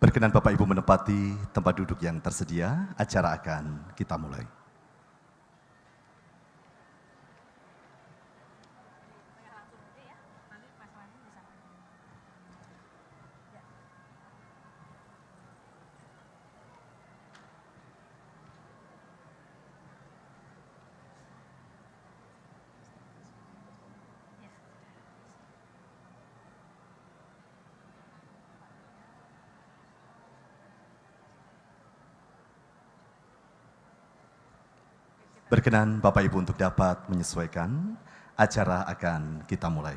Berkenan Bapak Ibu menempati tempat duduk yang tersedia, acara akan kita mulai. Berkenan Bapak Ibu untuk dapat menyesuaikan, acara akan kita mulai.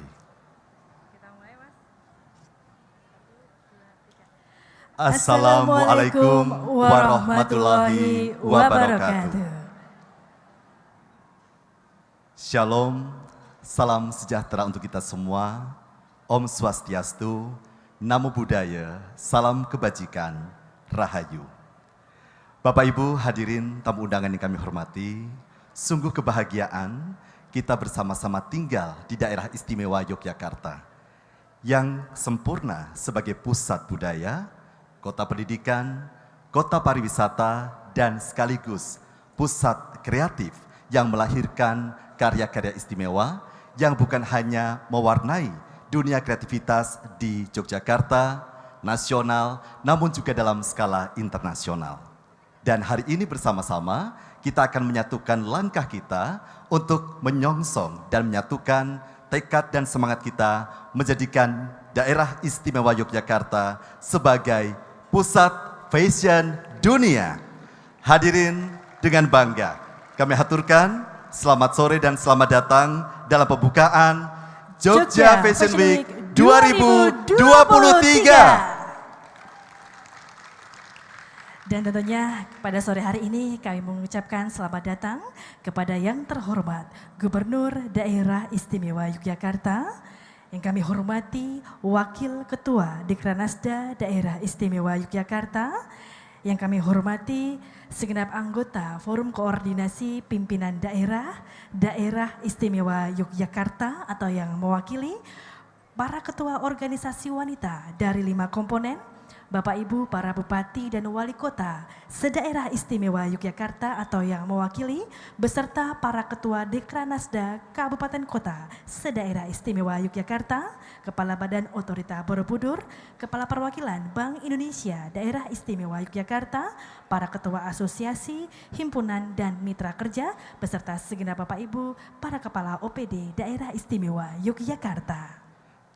Assalamualaikum warahmatullahi wabarakatuh. Shalom, salam sejahtera untuk kita semua. Om Swastiastu, Namo Buddhaya, salam kebajikan, Rahayu. Bapak Ibu hadirin tamu undangan yang kami hormati, sungguh kebahagiaan kita bersama-sama tinggal di daerah istimewa Yogyakarta yang sempurna sebagai pusat budaya, kota pendidikan, kota pariwisata, dan sekaligus pusat kreatif yang melahirkan karya-karya istimewa yang bukan hanya mewarnai dunia kreativitas di Yogyakarta, nasional, namun juga dalam skala internasional. Dan hari ini bersama-sama kita akan menyatukan langkah kita untuk menyongsong dan menyatukan tekad dan semangat kita menjadikan daerah istimewa Yogyakarta sebagai pusat fashion dunia. Hadirin dengan bangga, kami haturkan selamat sore dan selamat datang dalam pembukaan Jogja Fashion Week 2023. Dan tentunya pada sore hari ini kami mengucapkan selamat datang kepada yang terhormat Gubernur Daerah Istimewa Yogyakarta, yang kami hormati Wakil Ketua Dekranasda Daerah Istimewa Yogyakarta, yang kami hormati segenap anggota Forum Koordinasi Pimpinan Daerah Istimewa Yogyakarta atau yang mewakili para ketua organisasi wanita dari 5 komponen, Bapak Ibu para Bupati dan Wali Kota se-Daerah Istimewa Yogyakarta atau yang mewakili beserta para Ketua Dekranasda Kabupaten Kota se-Daerah Istimewa Yogyakarta, Kepala Badan Otorita Borobudur, Kepala Perwakilan Bank Indonesia Daerah Istimewa Yogyakarta, para Ketua Asosiasi, Himpunan dan Mitra Kerja, beserta segenap Bapak Ibu para Kepala OPD Daerah Istimewa Yogyakarta.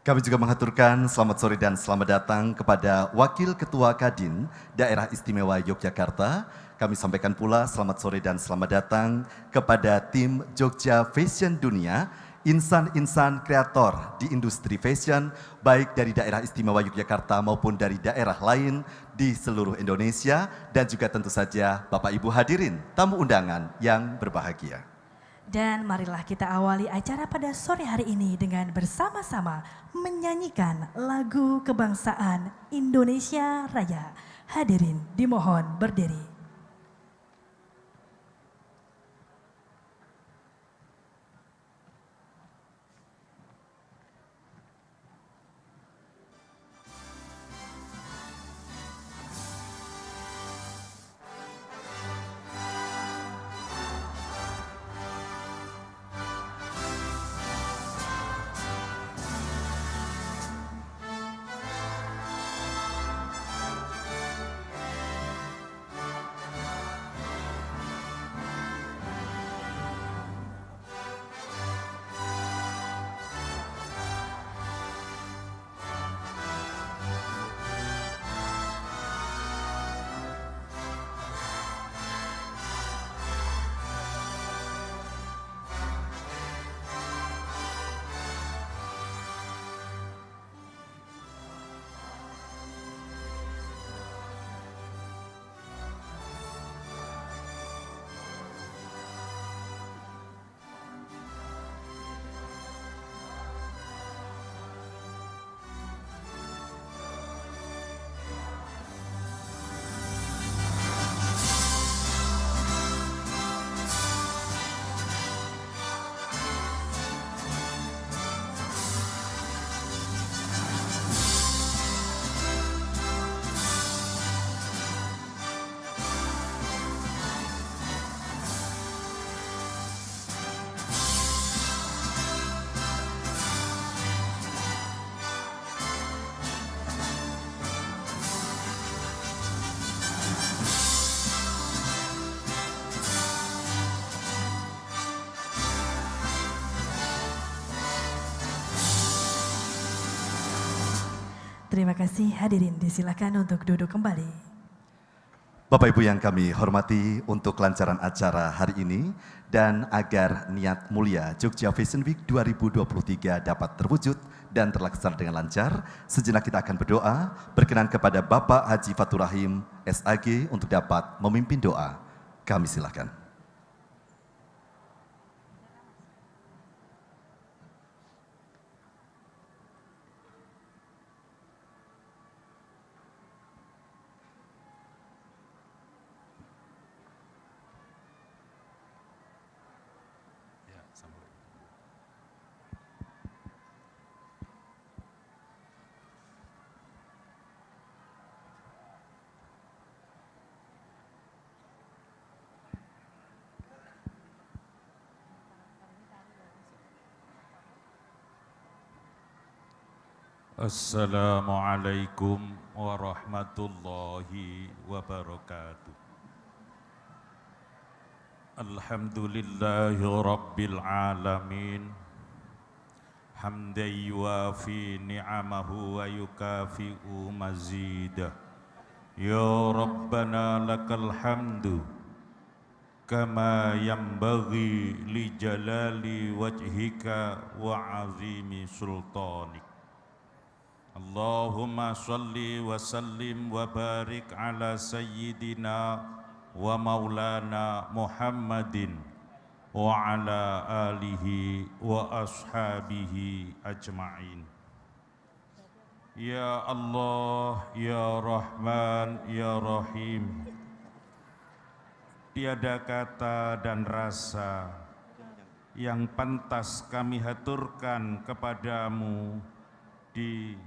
Kami juga mengaturkan selamat sore dan selamat datang kepada Wakil Ketua Kadin Daerah Istimewa Yogyakarta. Kami sampaikan pula selamat sore dan selamat datang kepada tim Jogja Fashion Dunia, insan-insan kreator di industri fashion, baik dari daerah istimewa Yogyakarta maupun dari daerah lain di seluruh Indonesia, dan juga tentu saja Bapak Ibu hadirin tamu undangan yang berbahagia. Dan marilah kita awali acara pada sore hari ini dengan bersama-sama menyanyikan lagu kebangsaan Indonesia Raya. Hadirin dimohon berdiri. Terima kasih hadirin, disilakan untuk duduk kembali. Bapak Ibu yang kami hormati, untuk kelancaran acara hari ini dan agar niat mulia Jogja Fashion Week 2023 dapat terwujud dan terlaksana dengan lancar, sejenak kita akan berdoa, berkenan kepada Bapak Haji Fatur Rahim, SAG, untuk dapat memimpin doa. Kami silakan. Assalamualaikum warahmatullahi wabarakatuh. Alhamdulillahi rabbil alamin. Hamdan yuwafi ni'amahu wa yukafi'u mazidah. Ya Rabbana lakal hamdu kama yanbaghi li jalali wajhika wa azimi sultanik. Allahumma salli wa sallim wa barik ala sayyidina wa maulana Muhammadin wa ala alihi wa ashabihi ajma'in. Ya Allah, Ya Rahman, Ya Rahim, tiada kata dan rasa yang pantas kami haturkan kepadamu di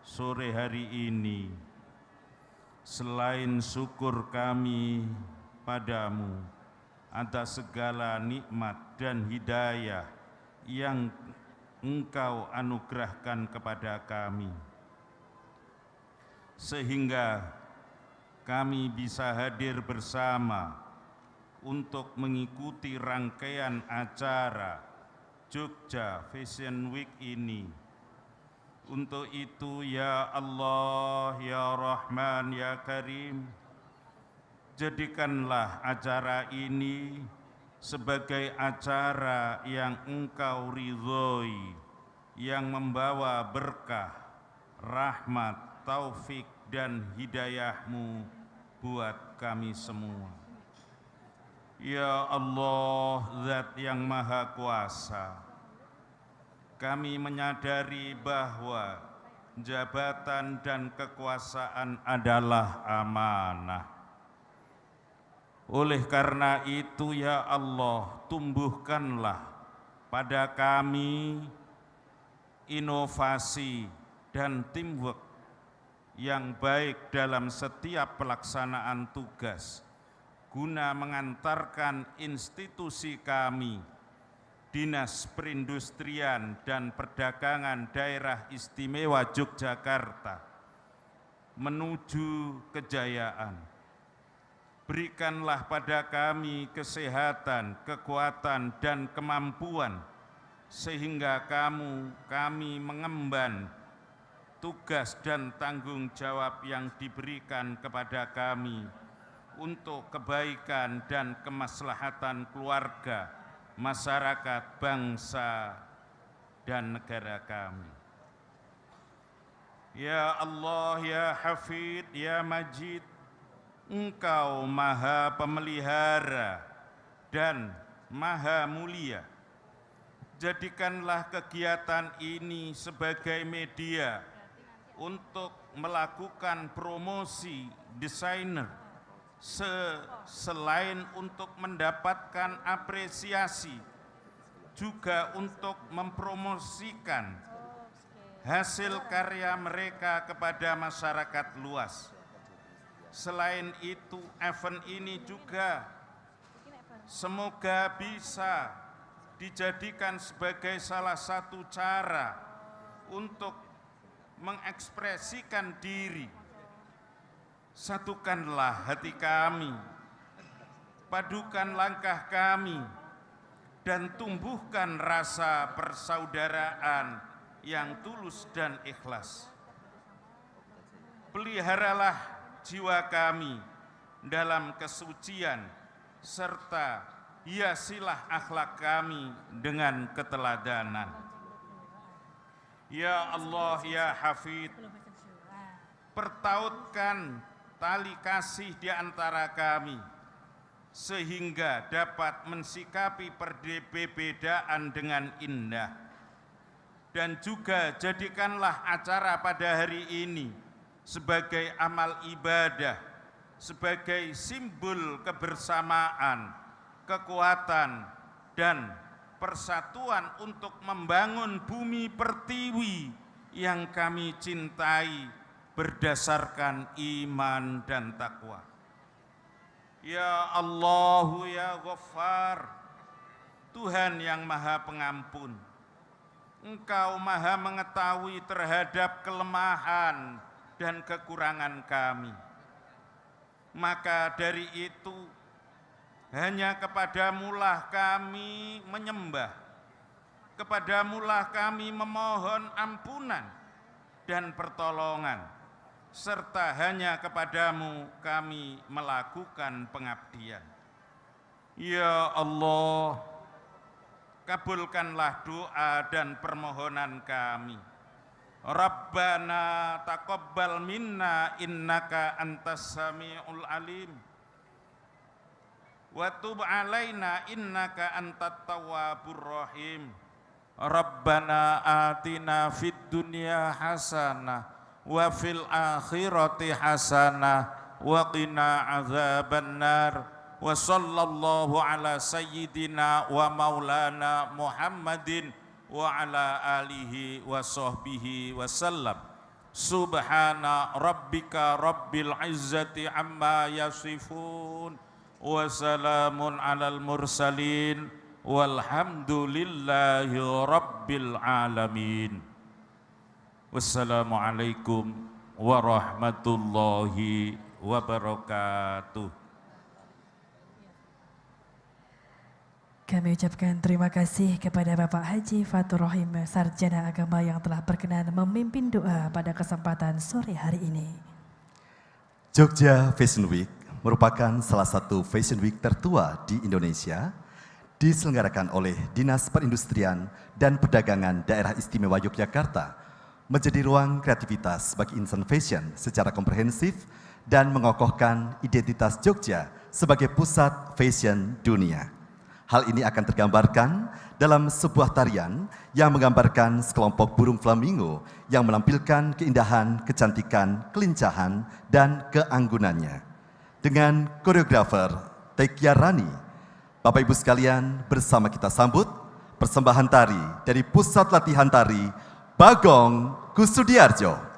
sore hari ini selain syukur kami padamu atas segala nikmat dan hidayah yang Engkau anugerahkan kepada kami, sehingga kami bisa hadir bersama untuk mengikuti rangkaian acara Jogja Fashion Week ini. Untuk itu, ya Allah, ya Rahman, ya Karim, jadikanlah acara ini sebagai acara yang Engkau ridhoi, yang membawa berkah, rahmat, taufik, dan hidayah-Mu buat kami semua. Ya Allah, Zat yang Maha Kuasa, kami menyadari bahwa jabatan dan kekuasaan adalah amanah. Oleh karena itu, ya Allah, tumbuhkanlah pada kami inovasi dan teamwork yang baik dalam setiap pelaksanaan tugas, guna mengantarkan institusi kami, Dinas Perindustrian dan Perdagangan Daerah Istimewa Yogyakarta, menuju kejayaan. Berikanlah pada kami kesehatan, kekuatan, dan kemampuan, sehingga kami mengemban tugas dan tanggung jawab yang diberikan kepada kami untuk kebaikan dan kemaslahatan keluarga, masyarakat, bangsa, dan negara kami. Ya Allah, ya Hafid, ya Majid, Engkau Maha Pemelihara dan Maha Mulia. Jadikanlah kegiatan ini sebagai media untuk melakukan promosi desainer, selain untuk mendapatkan apresiasi, juga untuk mempromosikan hasil karya mereka kepada masyarakat luas. Selain itu, event ini juga semoga bisa dijadikan sebagai salah satu cara untuk mengekspresikan diri. Satukanlah hati kami, padukan langkah kami, dan tumbuhkan rasa persaudaraan yang tulus dan ikhlas. peliharalah jiwa kami dalam kesucian, serta hiasilah akhlak kami dengan keteladanan. Ya Allah, ya Hafid, pertautkan tali kasih di antara kami, sehingga dapat mensikapi perbedaan dengan indah. Dan juga jadikanlah acara pada hari ini sebagai amal ibadah, sebagai simbol kebersamaan, kekuatan, dan persatuan untuk membangun bumi pertiwi yang kami cintai berdasarkan iman dan takwa. Ya Allahu ya Ghaffar, Tuhan yang Maha Pengampun, Engkau Maha mengetahui terhadap kelemahan dan kekurangan kami. Maka dari itu, hanya kepadamulah kami menyembah, kepadamulah kami memohon ampunan dan pertolongan, serta hanya kepadamu kami melakukan pengabdian. Ya Allah, kabulkanlah doa dan permohonan kami. Rabbana taqabbal minna innaka antas sami'ul alim wa tub alaina innaka antat tawwabur rahim. Rabbana atina fid dunya hasanah wa fil akhirati hasanah wa qina azabannar. Wa sallallahu ala sayyidina wa maulana Muhammadin wa ala alihi wa sahbihi wa sallam. Subhana rabbika rabbil izzati amma yasifun wa salamun alal mursalin walhamdulillahi rabbil alamin. Wassalamualaikum warahmatullahi wabarakatuh. Kami ucapkan terima kasih kepada Bapak Haji Fatur Rahim, Sarjana Agama yang telah berkenan memimpin doa pada kesempatan sore hari ini. Jogja Fashion Week merupakan salah satu fashion week tertua di Indonesia, diselenggarakan oleh Dinas Perindustrian dan Perdagangan Daerah Istimewa Yogyakarta, menjadi ruang kreativitas bagi insan fashion secara komprehensif dan mengokohkan identitas Jogja sebagai pusat fashion dunia. Hal ini akan tergambarkan dalam sebuah tarian yang menggambarkan sekelompok burung flamingo yang menampilkan keindahan, kecantikan, kelincahan, dan keanggunannya. Dengan koreografer Tekia Rani, Bapak Ibu sekalian, bersama kita sambut persembahan tari dari Pusat Latihan Tari Bagong Kusudiarjo.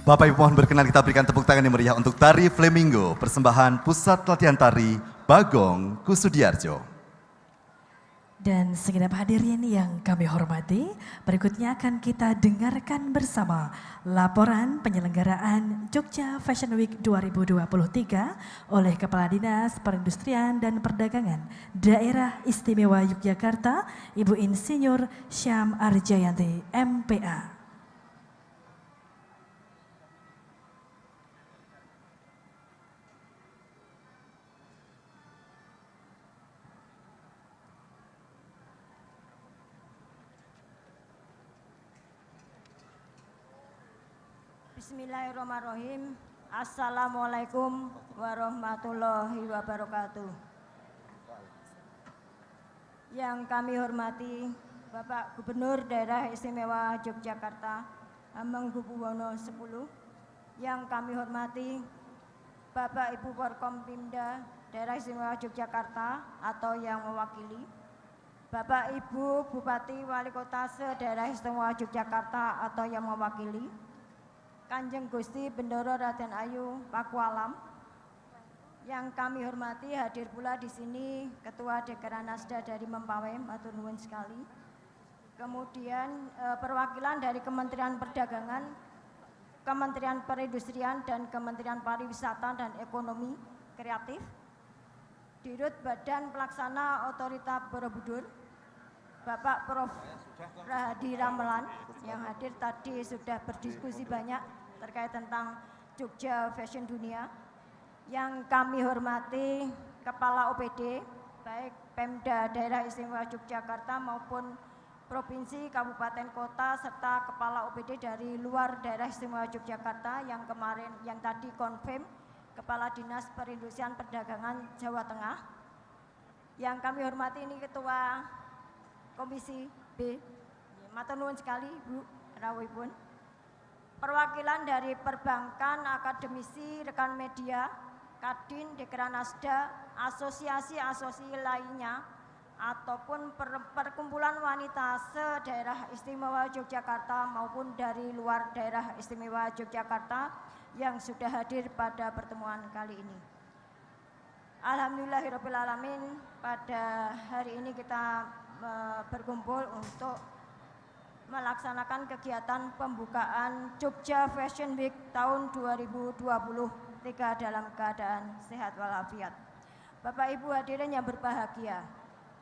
Bapak Ibu mohon berkenan kita berikan tepuk tangan yang meriah untuk Tari Flamingo, persembahan Pusat Latihan Tari Bagong Kusudiarjo. Dan segenap hadirin yang kami hormati, berikutnya akan kita dengarkan bersama laporan penyelenggaraan Jogja Fashion Week 2023 oleh Kepala Dinas Perindustrian dan Perdagangan Daerah Istimewa Yogyakarta, Ibu Insinyur Syam Arjayanti, MPA. Bismillahirrahmanirrahim. Assalamualaikum warahmatullahi wabarakatuh. Yang kami hormati Bapak Gubernur Daerah Istimewa Yogyakarta Hamengkubuwono X. Yang kami hormati Bapak Ibu Forkompimda Daerah Istimewa Yogyakarta atau yang mewakili, Bapak Ibu Bupati Wali Kota se-Daerah Istimewa Yogyakarta atau yang mewakili, Kanjeng Gusti Bendoro Raden Ayu Pakualam. Yang kami hormati, hadir pula di sini Ketua Dekranasda dari Mempawai, matur nuwun sekali. Kemudian perwakilan dari Kementerian Perdagangan, Kementerian Perindustrian dan Kementerian Pariwisata dan Ekonomi Kreatif, Dirut Badan Pelaksana Otorita Borobudur, Bapak Prof. Rahadi Ramelan yang hadir tadi sudah berdiskusi banyak terkait tentang Jogja Fashion Dunia. Yang kami hormati Kepala OPD baik Pemda Daerah Istimewa Yogyakarta maupun Provinsi, Kabupaten, Kota serta Kepala OPD dari luar Daerah Istimewa Yogyakarta yang tadi konfirm Kepala Dinas Perindustrian Perdagangan Jawa Tengah. Yang kami hormati ini Ketua Komisi B, matur nuwun sekali Bu rawuhipun. Perwakilan dari perbankan, akademisi, rekan media, Kadin, Dekranasda, asosiasi-asosiasi lainnya, ataupun perkumpulan wanita se-Daerah Istimewa Yogyakarta maupun dari luar Daerah Istimewa Yogyakarta yang sudah hadir pada pertemuan kali ini. Alhamdulillahirrahmanirrahim, pada hari ini kita berkumpul untuk melaksanakan kegiatan pembukaan Jogja Fashion Week tahun 2023 dalam keadaan sehat walafiat. Bapak Ibu hadirin yang berbahagia,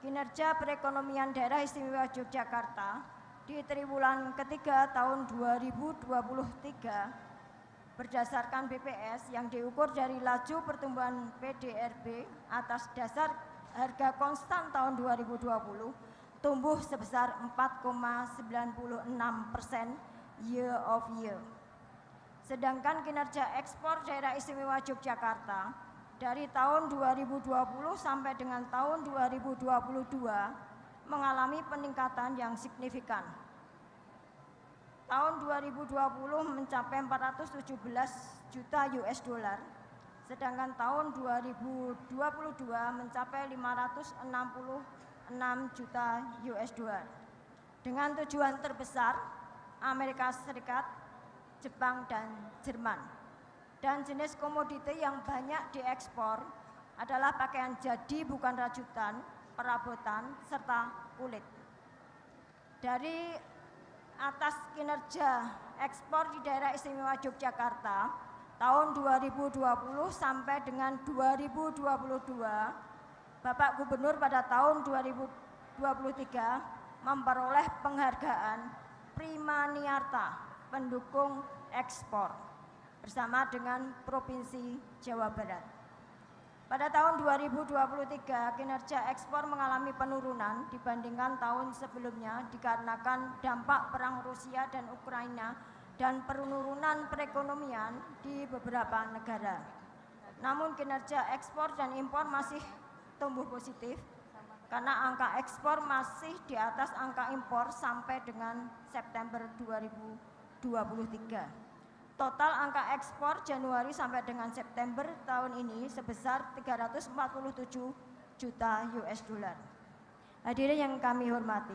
kinerja perekonomian Daerah Istimewa Yogyakarta di triwulan ketiga tahun 2023 berdasarkan BPS yang diukur dari laju pertumbuhan PDRB atas dasar harga konstan tahun 2020 tumbuh sebesar 4,96% year of year. Sedangkan kinerja ekspor Daerah Istimewa Yogyakarta dari tahun 2020 sampai dengan tahun 2022 mengalami peningkatan yang signifikan. Tahun 2020 mencapai 417 juta US dollar, sedangkan tahun 2022 mencapai 566 juta US dollar. Dengan tujuan terbesar Amerika Serikat, Jepang, dan Jerman. Dan jenis komoditi yang banyak diekspor adalah pakaian jadi bukan rajutan, perabotan, serta kulit. Dari atas kinerja ekspor di Daerah Istimewa Yogyakarta tahun 2020 sampai dengan 2022, Bapak Gubernur pada tahun 2023 memperoleh penghargaan Prima Niarta pendukung ekspor bersama dengan Provinsi Jawa Barat. Pada tahun 2023 kinerja ekspor mengalami penurunan dibandingkan tahun sebelumnya dikarenakan dampak perang Rusia dan Ukraina dan penurunan perekonomian di beberapa negara. Namun kinerja ekspor dan impor masih tumbuh positif karena angka ekspor masih di atas angka impor sampai dengan September 2023. Total angka ekspor Januari sampai dengan September tahun ini sebesar 347 juta US dollar. Hadirin yang kami hormati,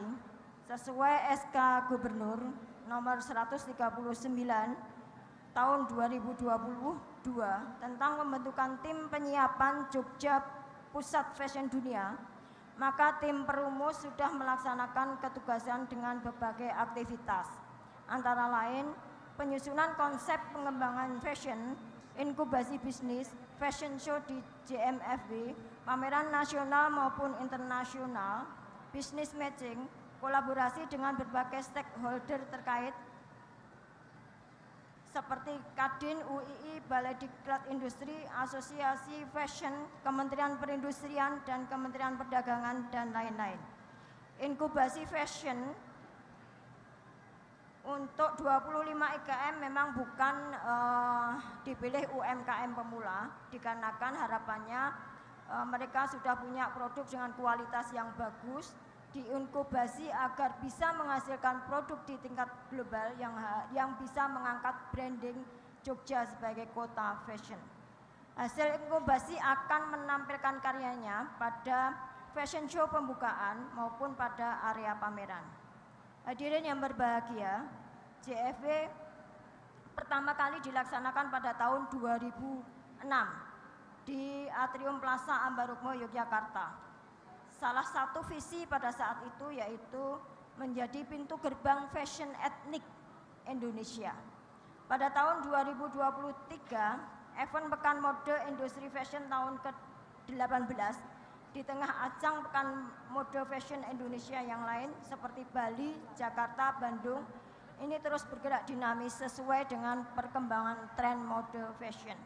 sesuai SK Gubernur nomor 139 tahun 2022 tentang pembentukan tim penyiapan Jogja Pusat Fashion Dunia, maka tim perumus sudah melaksanakan ketugasan dengan berbagai aktivitas, antara lain penyusunan konsep pengembangan fashion, inkubasi bisnis, fashion show di JMFB, pameran nasional maupun internasional, business matching, kolaborasi dengan berbagai stakeholder terkait seperti Kadin, UII, Balai Diklat Industri, Asosiasi Fashion, Kementerian Perindustrian, dan Kementerian Perdagangan, dan lain-lain. Inkubasi fashion untuk 25 IKM memang bukan dipilih UMKM pemula, dikarenakan harapannya mereka sudah punya produk dengan kualitas yang bagus, diinkubasi agar bisa menghasilkan produk di tingkat global yang bisa mengangkat branding Jogja sebagai kota fashion. Hasil inkubasi akan menampilkan karyanya pada fashion show pembukaan maupun pada area pameran. Hadirin yang berbahagia, JFW pertama kali dilaksanakan pada tahun 2006 di Atrium Plaza Ambarukmo, Yogyakarta. Salah satu visi pada saat itu yaitu menjadi pintu gerbang fashion etnik Indonesia. Pada tahun 2023, event Pekan Mode Industri Fashion tahun ke-18 di tengah ajang Pekan Mode Fashion Indonesia yang lain seperti Bali, Jakarta, Bandung, ini terus bergerak dinamis sesuai dengan perkembangan tren mode fashion.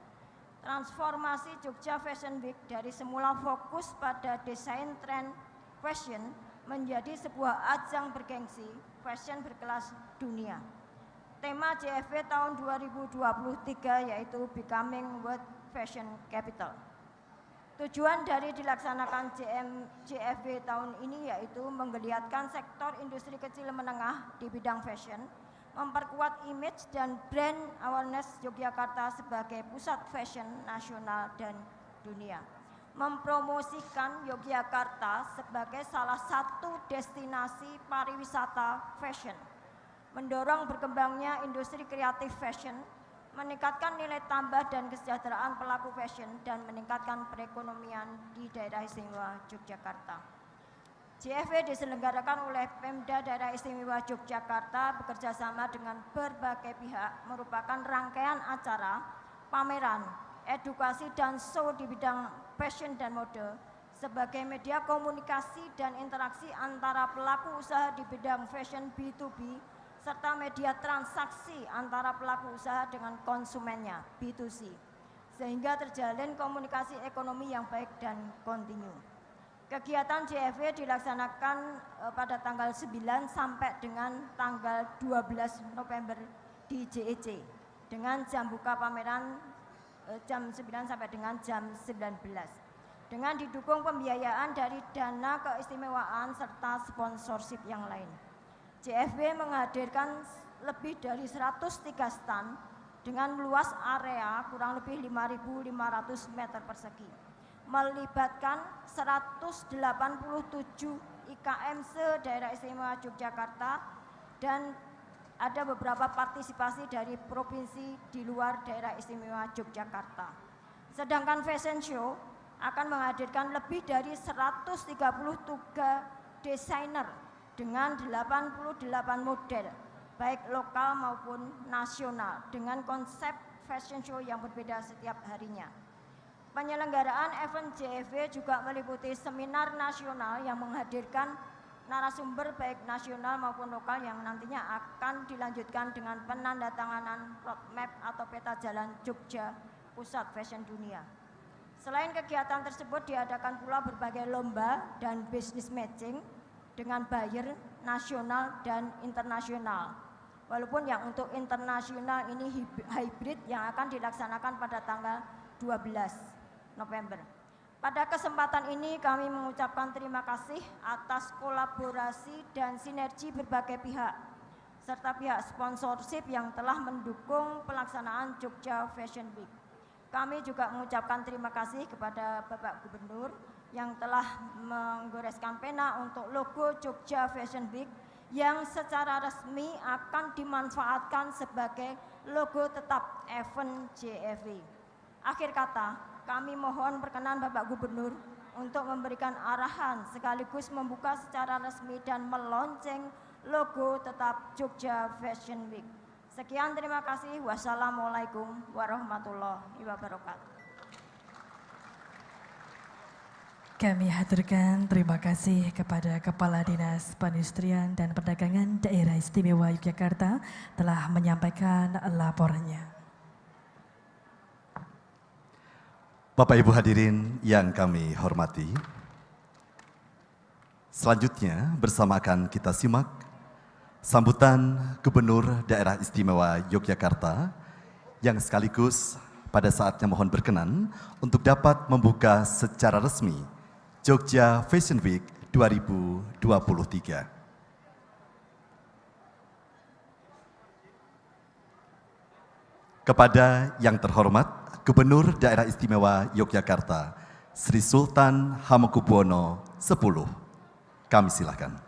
Transformasi Jogja Fashion Week dari semula fokus pada desain tren fashion menjadi sebuah ajang bergengsi fashion berkelas dunia. Tema JFW tahun 2023 yaitu Becoming World Fashion Capital. Tujuan dari dilaksanakan JFW tahun ini yaitu menggeliatkan sektor industri kecil menengah di bidang fashion, memperkuat image dan brand awareness Yogyakarta sebagai pusat fashion nasional dan dunia, mempromosikan Yogyakarta sebagai salah satu destinasi pariwisata fashion, mendorong berkembangnya industri kreatif fashion, meningkatkan nilai tambah dan kesejahteraan pelaku fashion, dan meningkatkan perekonomian di daerah istimewa Yogyakarta. JFW diselenggarakan oleh Pemda Daerah Istimewa Yogyakarta bekerjasama dengan berbagai pihak, merupakan rangkaian acara, pameran, edukasi dan show di bidang fashion dan mode sebagai media komunikasi dan interaksi antara pelaku usaha di bidang fashion B2B serta media transaksi antara pelaku usaha dengan konsumennya B2C, sehingga terjalin komunikasi ekonomi yang baik dan kontinu. Kegiatan JFW dilaksanakan pada tanggal 9 sampai dengan tanggal 12 November di JEC dengan jam buka pameran jam 9 sampai dengan jam 19 dengan didukung pembiayaan dari dana keistimewaan serta sponsorship yang lain. JFW menghadirkan lebih dari 103 stand dengan luas area kurang lebih 5.500 meter persegi, melibatkan 187 IKM se-Daerah Istimewa Yogyakarta dan ada beberapa partisipasi dari provinsi di luar Daerah Istimewa Yogyakarta. Sedangkan fashion show akan menghadirkan lebih dari 133 desainer dengan 88 model baik lokal maupun nasional dengan konsep fashion show yang berbeda setiap harinya. Penyelenggaraan event JFW juga meliputi seminar nasional yang menghadirkan narasumber baik nasional maupun lokal yang nantinya akan dilanjutkan dengan penandatanganan roadmap atau peta jalan Jogja Pusat Fashion Dunia. Selain kegiatan tersebut diadakan pula berbagai lomba dan business matching dengan buyer nasional dan internasional. Walaupun yang untuk internasional ini hybrid yang akan dilaksanakan pada tanggal 12 November. Pada kesempatan ini kami mengucapkan terima kasih atas kolaborasi dan sinergi berbagai pihak serta pihak sponsorship yang telah mendukung pelaksanaan Jogja Fashion Week. Kami juga mengucapkan terima kasih kepada Bapak Gubernur yang telah menggoreskan pena untuk logo Jogja Fashion Week yang secara resmi akan dimanfaatkan sebagai logo tetap event JFE. Akhir kata, kami mohon perkenan Bapak Gubernur untuk memberikan arahan sekaligus membuka secara resmi dan melonceng logo tetap Jogja Fashion Week. Sekian, terima kasih. Wassalamualaikum warahmatullahi wabarakatuh. Kami haturkan terima kasih kepada Kepala Dinas Perindustrian dan Perdagangan Daerah Istimewa Yogyakarta telah menyampaikan laporannya. Bapak Ibu hadirin yang kami hormati, selanjutnya bersama akan kita simak sambutan Gubernur Daerah Istimewa Yogyakarta yang sekaligus pada saatnya mohon berkenan untuk dapat membuka secara resmi Jogja Fashion Week 2023. Kepada yang terhormat Gubernur Daerah Istimewa Yogyakarta, Sri Sultan Hamengkubuwono X, kami silakan.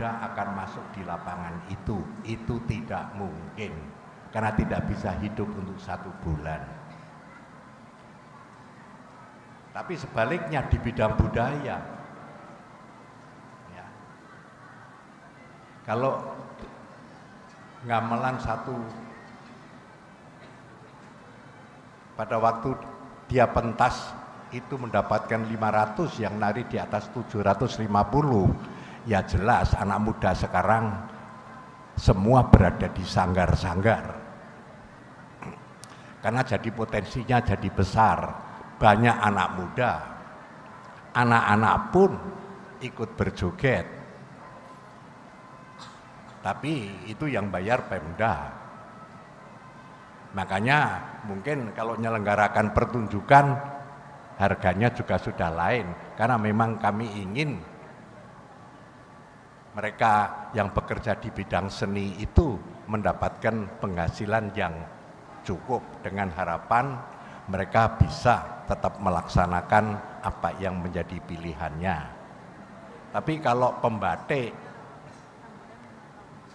muda akan masuk di lapangan itu tidak mungkin, karena tidak bisa hidup untuk 1 bulan. Tapi sebaliknya di bidang budaya, ya, kalau gamelan satu pada waktu dia pentas itu mendapatkan 500, yang nari di atas 750, ya jelas anak muda sekarang semua berada di sanggar-sanggar, karena jadi potensinya jadi besar. Banyak anak muda, anak-anak pun ikut berjoget, tapi itu yang bayar Pemda. Makanya mungkin kalau menyelenggarakan pertunjukan harganya juga sudah lain, karena memang kami ingin mereka yang bekerja di bidang seni itu mendapatkan penghasilan yang cukup, dengan harapan mereka bisa tetap melaksanakan apa yang menjadi pilihannya. Tapi kalau pembatik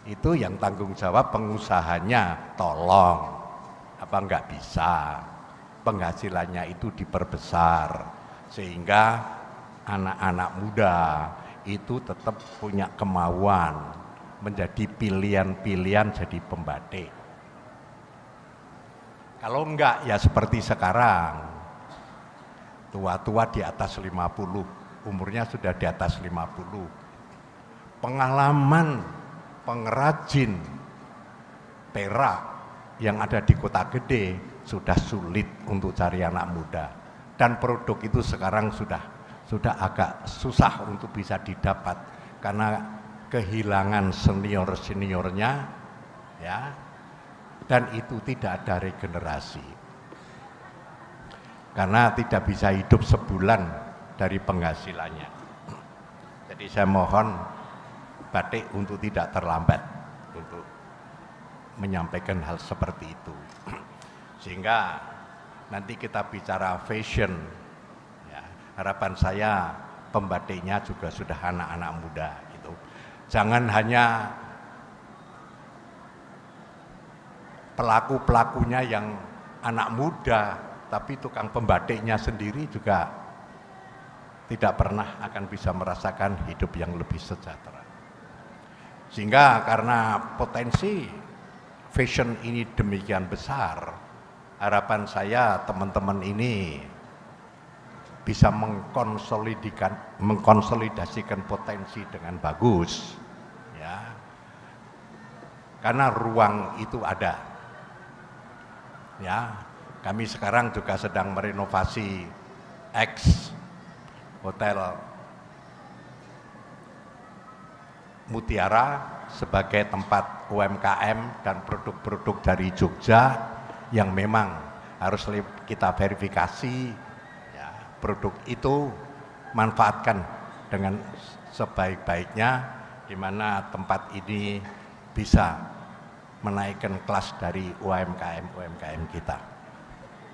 itu yang tanggung jawab pengusahanya, tolong apa enggak bisa penghasilannya itu diperbesar, sehingga anak-anak muda itu tetap punya kemauan menjadi pilihan-pilihan jadi pembatik. Kalau enggak ya seperti sekarang, tua-tua di atas 50, umurnya sudah di atas 50. Pengalaman pengrajin perak yang ada di kota gede sudah sulit untuk cari anak muda. Dan produk itu sekarang sudah agak susah untuk bisa didapat, karena kehilangan senior-seniornya, ya. Dan itu tidak ada regenerasi, karena tidak bisa hidup sebulan dari penghasilannya. Jadi saya mohon batik untuk tidak terlambat untuk menyampaikan hal seperti itu, sehingga nanti kita bicara fashion, ya, harapan saya pembatiknya juga sudah anak-anak muda gitu. Jangan hanya pelaku-pelakunya yang anak muda, tapi tukang pembatiknya sendiri juga tidak pernah akan bisa merasakan hidup yang lebih sejahtera. Sehingga karena potensi fashion ini demikian besar, harapan saya teman-teman ini bisa mengkonsolidasikan potensi dengan bagus, ya, karena ruang itu ada. Ya, kami sekarang juga sedang merenovasi X Hotel Mutiara sebagai tempat UMKM dan produk-produk dari Jogja yang memang harus kita verifikasi, ya, produk itu manfaatkan dengan sebaik-baiknya, di mana tempat ini bisa menaikkan kelas dari UMKM kita.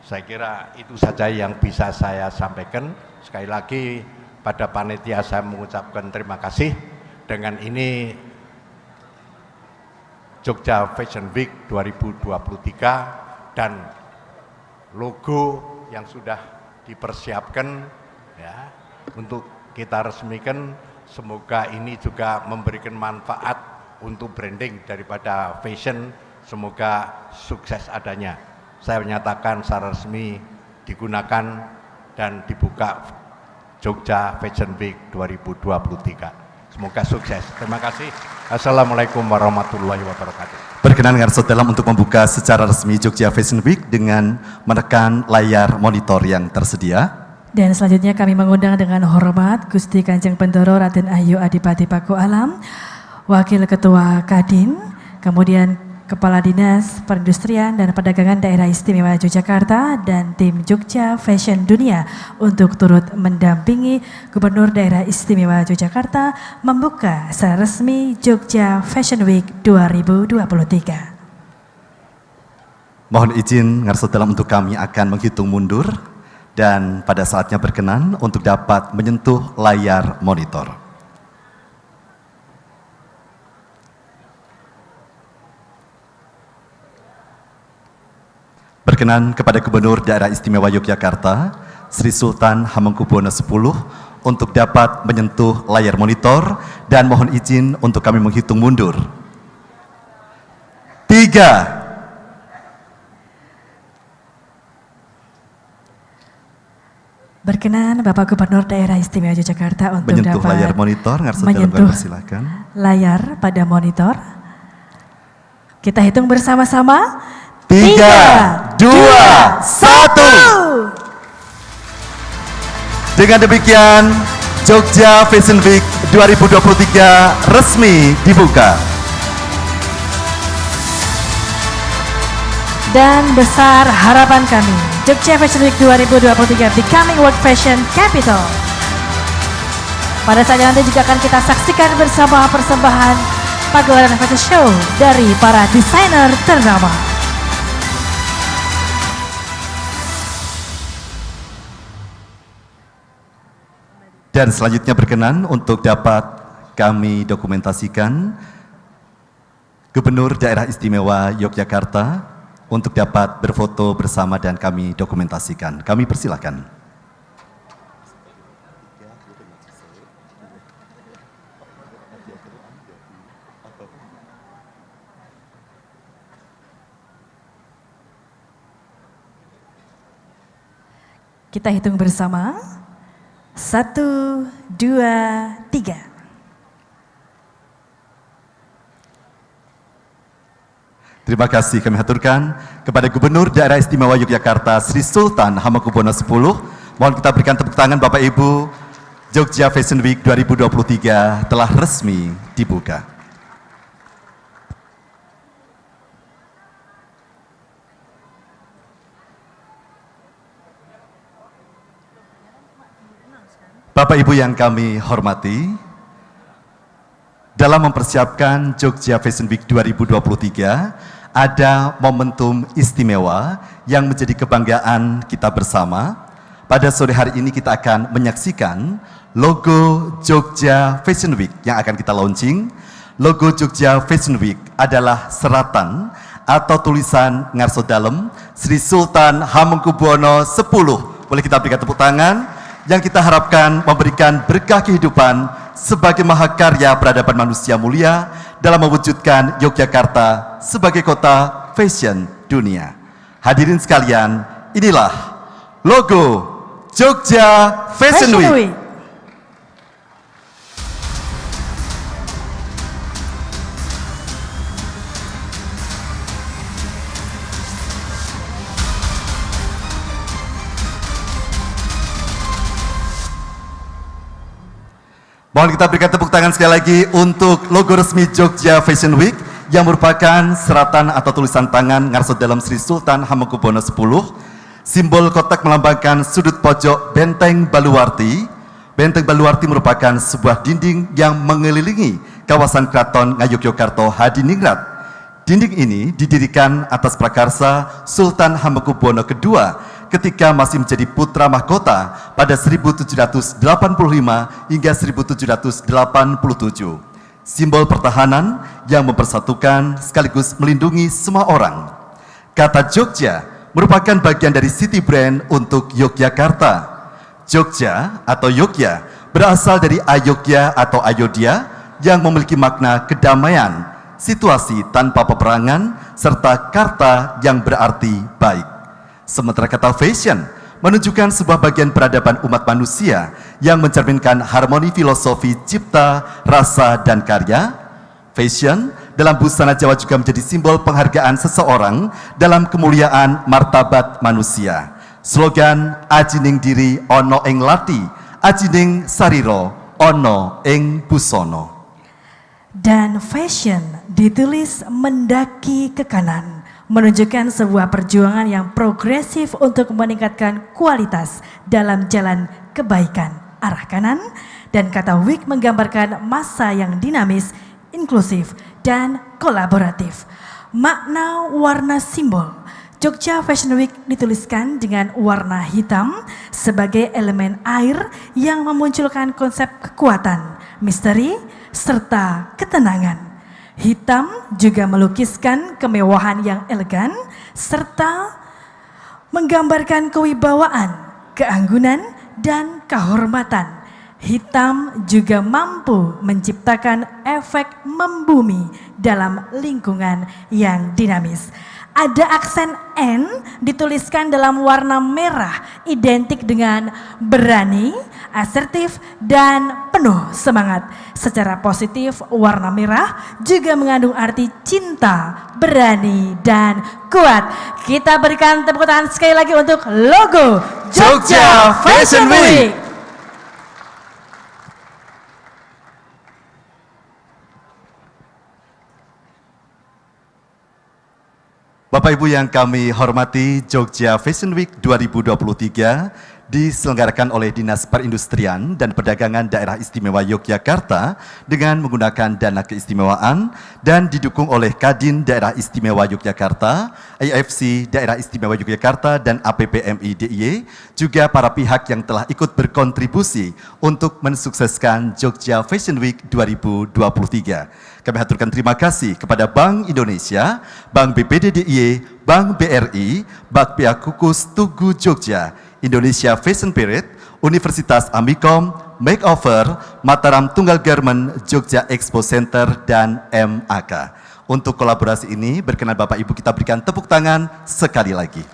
Saya kira itu saja yang bisa saya sampaikan. Sekali lagi pada panitia saya mengucapkan terima kasih. Dengan ini Jogja Fashion Week 2023 dan logo yang sudah dipersiapkan, ya, untuk kita resmikan, semoga ini juga memberikan manfaat untuk branding daripada fashion, semoga sukses adanya. Saya menyatakan secara resmi digunakan dan dibuka Jogja Fashion Week 2023. Semoga sukses. Terima kasih. Assalamualaikum warahmatullahi wabarakatuh. Berkenan Ngarso dalam untuk membuka secara resmi Jogja Fashion Week dengan menekan layar monitor yang tersedia. Dan selanjutnya kami mengundang dengan hormat Gusti Kanjeng Bendoro Raden Ahyu Adipati Paku Alam, Wakil Ketua Kadin, kemudian Kepala Dinas Perindustrian dan Perdagangan Daerah Istimewa Yogyakarta dan tim Jogja Fashion Dunia untuk turut mendampingi Gubernur Daerah Istimewa Yogyakarta membuka secara resmi Jogja Fashion Week 2023. Mohon izin Ngarso dalam untuk kami akan menghitung mundur dan pada saatnya berkenan untuk dapat menyentuh layar monitor. Berkenan kepada Gubernur Daerah Istimewa Yogyakarta, Sri Sultan Hamengkubuwono X, untuk dapat menyentuh layar monitor dan mohon izin untuk kami menghitung mundur. 3. Berkenan Bapak Gubernur Daerah Istimewa Yogyakarta untuk Menyentuh dapat layar monitor, menyentuh silakan. layar pada monitor. Kita hitung bersama-sama. 3, 2, 1. Dengan demikian, Jogja Fashion Week 2023 resmi dibuka. Dan besar harapan kami, Jogja Fashion Week 2023 Becoming World Fashion Capital. Pada saat nanti juga akan kita saksikan bersama persembahan pagelaran fashion show dari para desainer ternama. Dan selanjutnya berkenan untuk dapat kami dokumentasikan Gubernur Daerah Istimewa Yogyakarta untuk dapat berfoto bersama dan kami dokumentasikan. Kami persilakan. Kita hitung bersama. 1, 2, 3. Terima kasih kami haturkan kepada Gubernur Daerah Istimewa Yogyakarta Sri Sultan Hamengkubuwono X. Mohon kita berikan tepuk tangan Bapak Ibu. Jogja Fashion Week 2023 telah resmi dibuka. Bapak Ibu yang kami hormati, dalam mempersiapkan Jogja Fashion Week 2023, ada momentum istimewa yang menjadi kebanggaan kita bersama. Pada sore hari ini kita akan menyaksikan logo Jogja Fashion Week yang akan kita launching. Logo Jogja Fashion Week adalah seratan atau tulisan ngarso dalem Sri Sultan Hamengkubuwono X. Boleh kita berikan tepuk tangan? Yang kita harapkan memberikan berkah kehidupan sebagai mahakarya peradaban manusia mulia dalam mewujudkan Yogyakarta sebagai kota fashion dunia. Hadirin sekalian, inilah logo Jogja Fashion Week. Mohon kita berikan tepuk tangan sekali lagi untuk logo resmi Jogja Fashion Week yang merupakan seratan atau tulisan tangan ngarso dalam Sri Sultan Hamengkubuwono X. Simbol kotak melambangkan sudut pojok Benteng Baluwarti. Benteng Baluwarti merupakan sebuah dinding yang mengelilingi kawasan Keraton Ngayogyakarta Hadiningrat. Dinding ini didirikan atas prakarsa Sultan Hamengkubuwono II ketika masih menjadi putra mahkota pada 1785 hingga 1787. Simbol pertahanan yang mempersatukan sekaligus melindungi semua orang. Kata Jogja merupakan bagian dari city brand untuk Yogyakarta. Jogja atau Yogya berasal dari Ayogya atau Ayodhya yang memiliki makna kedamaian, situasi tanpa peperangan, serta karta yang berarti baik. Sementara kata fashion menunjukkan sebuah bagian peradaban umat manusia yang mencerminkan harmoni filosofi cipta, rasa, dan karya. Fashion dalam busana Jawa juga menjadi simbol penghargaan seseorang dalam kemuliaan martabat manusia. Slogan Ajining Diri Ono Ing Lati, Ajining Sariro Ono Ing Busono. Dan fashion ditulis mendaki ke kanan, menunjukkan sebuah perjuangan yang progresif untuk meningkatkan kualitas dalam jalan kebaikan arah kanan. Dan kata week menggambarkan masa yang dinamis, inklusif, dan kolaboratif. Makna warna simbol Jogja Fashion Week dituliskan dengan warna hitam sebagai elemen air yang memunculkan konsep kekuatan, misteri, serta ketenangan. Hitam juga melukiskan kemewahan yang elegan serta menggambarkan kewibawaan, keanggunan, dan kehormatan. Hitam juga mampu menciptakan efek membumi dalam lingkungan yang dinamis. Ada aksen N dituliskan dalam warna merah, identik dengan berani, asertif, dan penuh semangat. Secara positif, warna merah juga mengandung arti cinta, berani, dan kuat. Kita berikan tepuk tangan sekali lagi untuk logo Jogja Fashion Week. Bapak Ibu yang kami hormati, Jogja Fashion Week 2023 diselenggarakan oleh Dinas Perindustrian dan Perdagangan Daerah Istimewa Yogyakarta dengan menggunakan dana keistimewaan dan didukung oleh Kadin Daerah Istimewa Yogyakarta, AFC Daerah Istimewa Yogyakarta, dan APPMI DIY, juga para pihak yang telah ikut berkontribusi untuk mensukseskan Jogja Fashion Week 2023. Kami haturkan terima kasih kepada Bank Indonesia, Bank BPD DIY, Bank BRI, Bakpia Kukus Tugu Jogja, Indonesia Fashion Period, Universitas Amikom, Makeover, Mataram Tunggal Garment, Jogja Expo Center, dan MAK. Untuk kolaborasi ini, berkenan Bapak Ibu kita berikan tepuk tangan sekali lagi.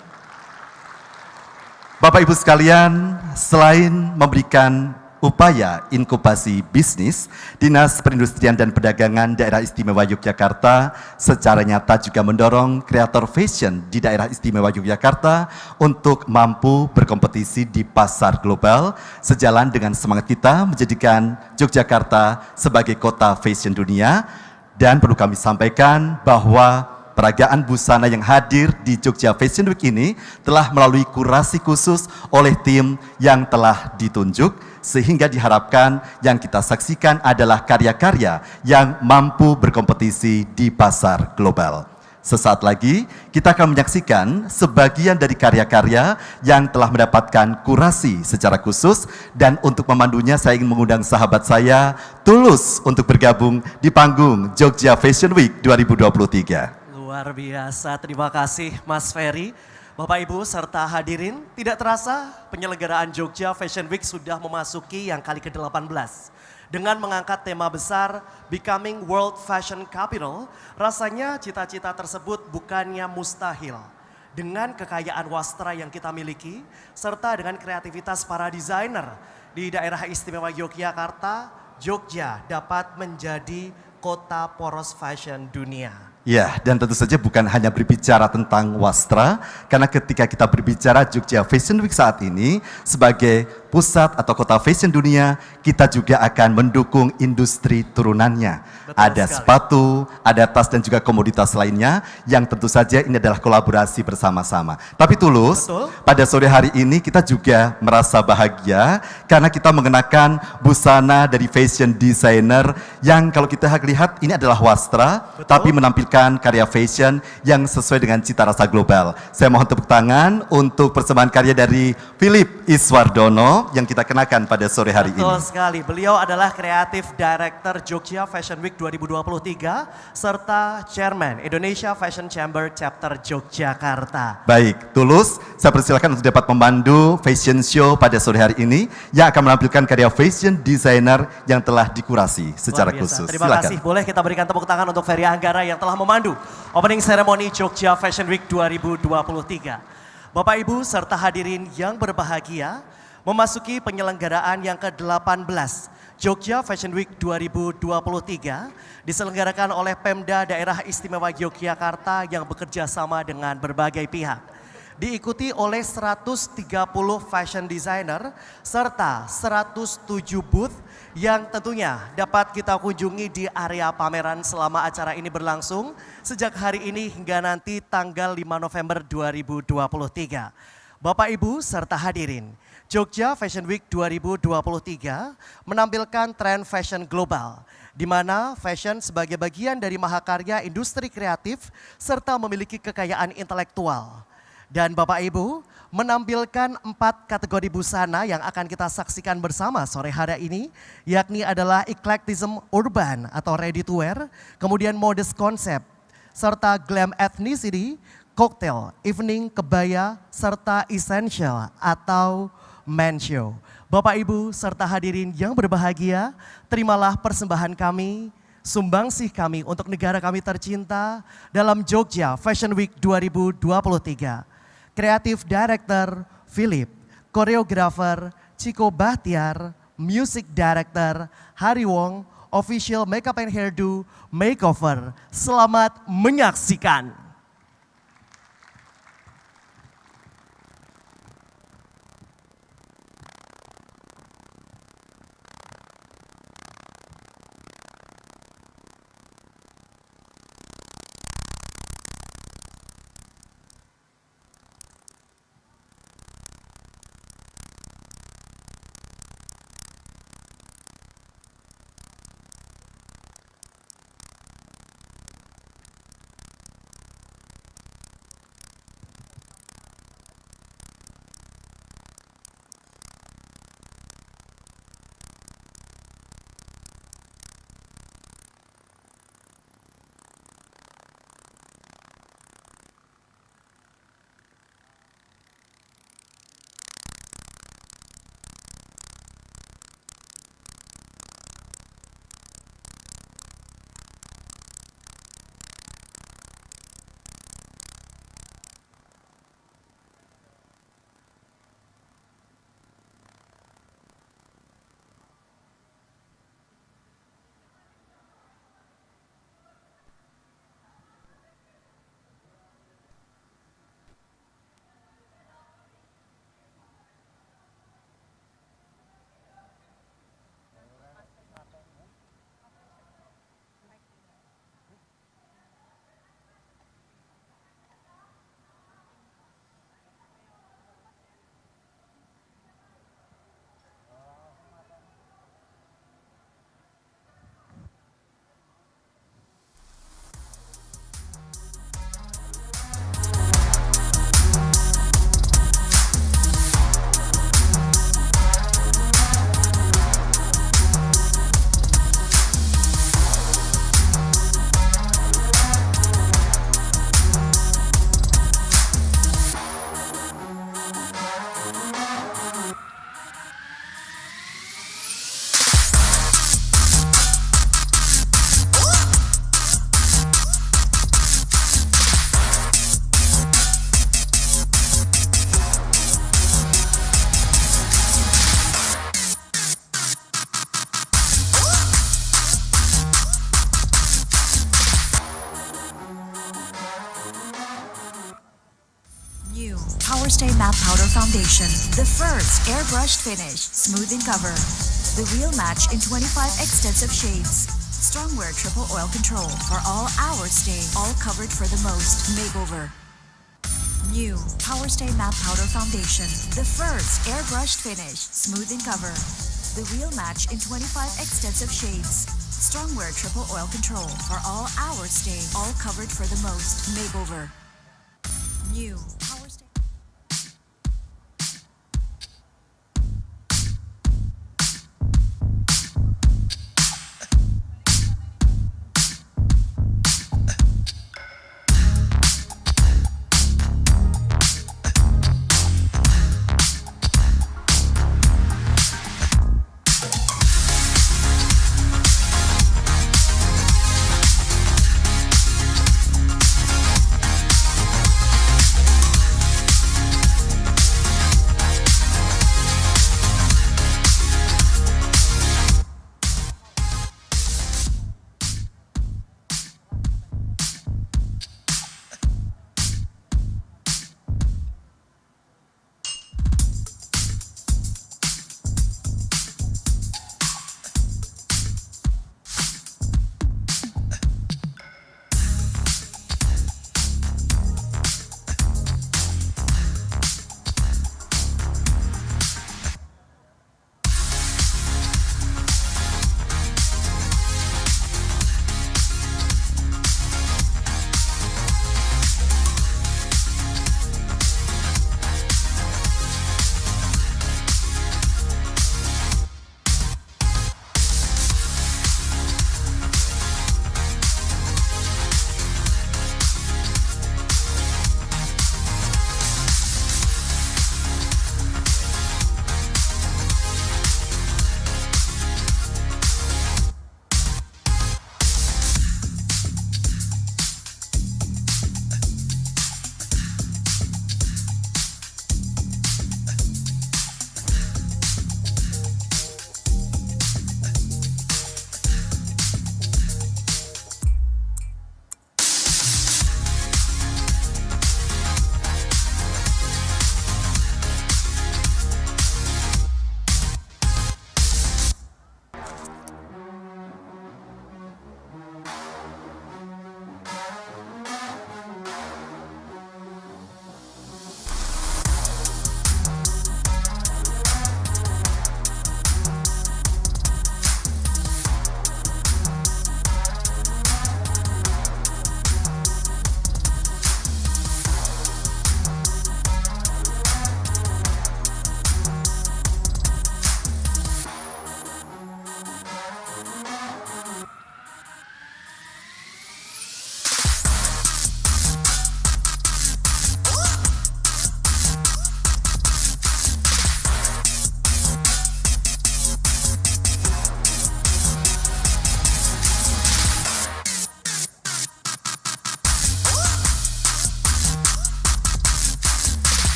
Bapak Ibu sekalian, selain memberikan upaya inkubasi bisnis, Dinas Perindustrian dan Perdagangan Daerah Istimewa Yogyakarta secara nyata juga mendorong kreator fashion di Daerah Istimewa Yogyakarta untuk mampu berkompetisi di pasar global, sejalan dengan semangat kita menjadikan Yogyakarta sebagai kota fashion dunia. Dan perlu kami sampaikan bahwa peragaan busana yang hadir di Jogja Fashion Week ini telah melalui kurasi khusus oleh tim yang telah ditunjuk, sehingga diharapkan yang kita saksikan adalah karya-karya yang mampu berkompetisi di pasar global. Sesaat lagi kita akan menyaksikan sebagian dari karya-karya yang telah mendapatkan kurasi secara khusus, dan untuk memandunya saya ingin mengundang sahabat saya Tulus untuk bergabung di panggung Jogja Fashion Week 2023. Luar biasa, terima kasih Mas Ferry. Bapak Ibu serta hadirin, tidak terasa penyelenggaraan Jogja Fashion Week sudah memasuki yang kali ke-18. Dengan mengangkat tema besar Becoming World Fashion Capital, rasanya cita-cita tersebut bukannya mustahil. Dengan kekayaan wastra yang kita miliki, serta dengan kreativitas para desainer di daerah istimewa Yogyakarta, Jogja dapat menjadi kota poros fashion dunia. Ya, dan tentu saja bukan hanya berbicara tentang wastra, karena ketika kita berbicara Jogja Fashion Week saat ini sebagai pusat atau kota fashion dunia, kita juga akan mendukung industri turunannya. Betul ada sekali. sepatu, ada tas, dan juga komoditas lainnya yang tentu saja ini adalah kolaborasi bersama-sama. Tapi Tulus, Betul. pada sore hari ini kita juga merasa bahagia karena kita mengenakan busana dari fashion designer yang kalau kita lihat ini adalah wastra, Betul. tapi menampilkan karya fashion yang sesuai dengan cita rasa global. Saya mohon tepuk tangan untuk persembahan karya dari Philip Iswardono yang kita kenakan pada sore hari Betul ini. sekali, beliau adalah Creative Director Jogja Fashion Week 2023 serta Chairman Indonesia Fashion Chamber Chapter Yogyakarta. Baik, Tulus, saya persilakan untuk dapat memandu fashion show pada sore hari ini yang akan menampilkan karya fashion designer yang telah dikurasi secara Luar biasa. khusus. Terima Silakan. kasih, boleh kita berikan tepuk tangan untuk Ferry Anggara yang telah memandu opening ceremony Jogja Fashion Week 2023. Bapak Ibu serta hadirin yang berbahagia, memasuki penyelenggaraan yang ke-18 Jogja Fashion Week 2023 diselenggarakan oleh Pemda Daerah Istimewa Yogyakarta yang bekerja sama dengan berbagai pihak. Diikuti oleh 130 fashion designer serta 107 booth yang tentunya dapat kita kunjungi di area pameran selama acara ini berlangsung sejak hari ini hingga nanti tanggal 5 November 2023. Bapak Ibu serta hadirin, Jogja Fashion Week 2023 menampilkan tren fashion global, di mana fashion sebagai bagian dari mahakarya industri kreatif serta memiliki kekayaan intelektual. Dan Bapak Ibu menampilkan 4 kategori busana yang akan kita saksikan bersama sore hari ini, yakni adalah eclecticism urban atau ready to wear, kemudian modest concept, serta glam ethnicity, cocktail, evening, kebaya, serta essential atau men show. Bapak Ibu serta hadirin yang berbahagia, terimalah persembahan kami, sumbangsih kami untuk negara kami tercinta dalam Jogja Fashion Week 2023. Kreatif Director Philip, Koreografer Ciko Bahtiar, Music Director Hari Wong, Official Makeup and Hairdo Makeover. Selamat menyaksikan. New Power Stay Matte Powder Foundation, the first airbrushed finish, smooth in cover. The real match in 25 extensive shades. Strong wear triple oil control for all hour stay, all covered for the most makeover. New Power Stay Matte Powder Foundation, the first airbrushed finish, smooth in cover. The real match in 25 extensive shades. Strong wear triple oil control for all hour stay, all covered for the most makeover. New Power Stay.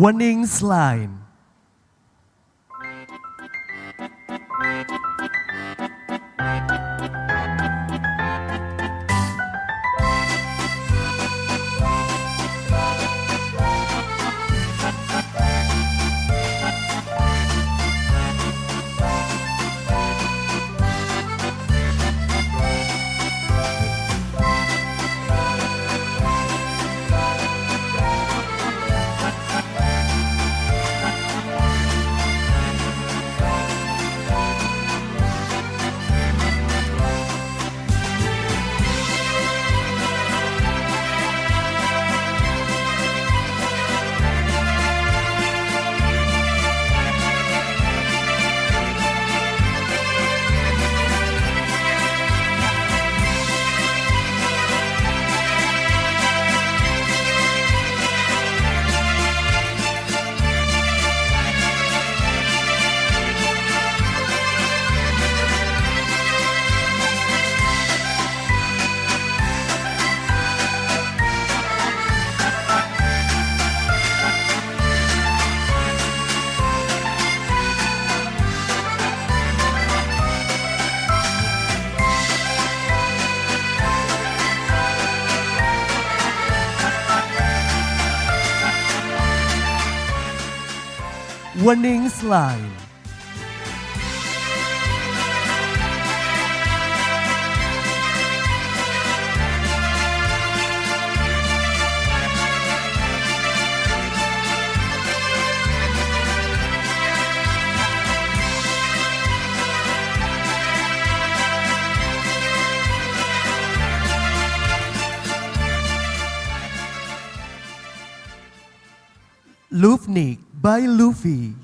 Weningsline. Weningsline. Lufnik by Luffy.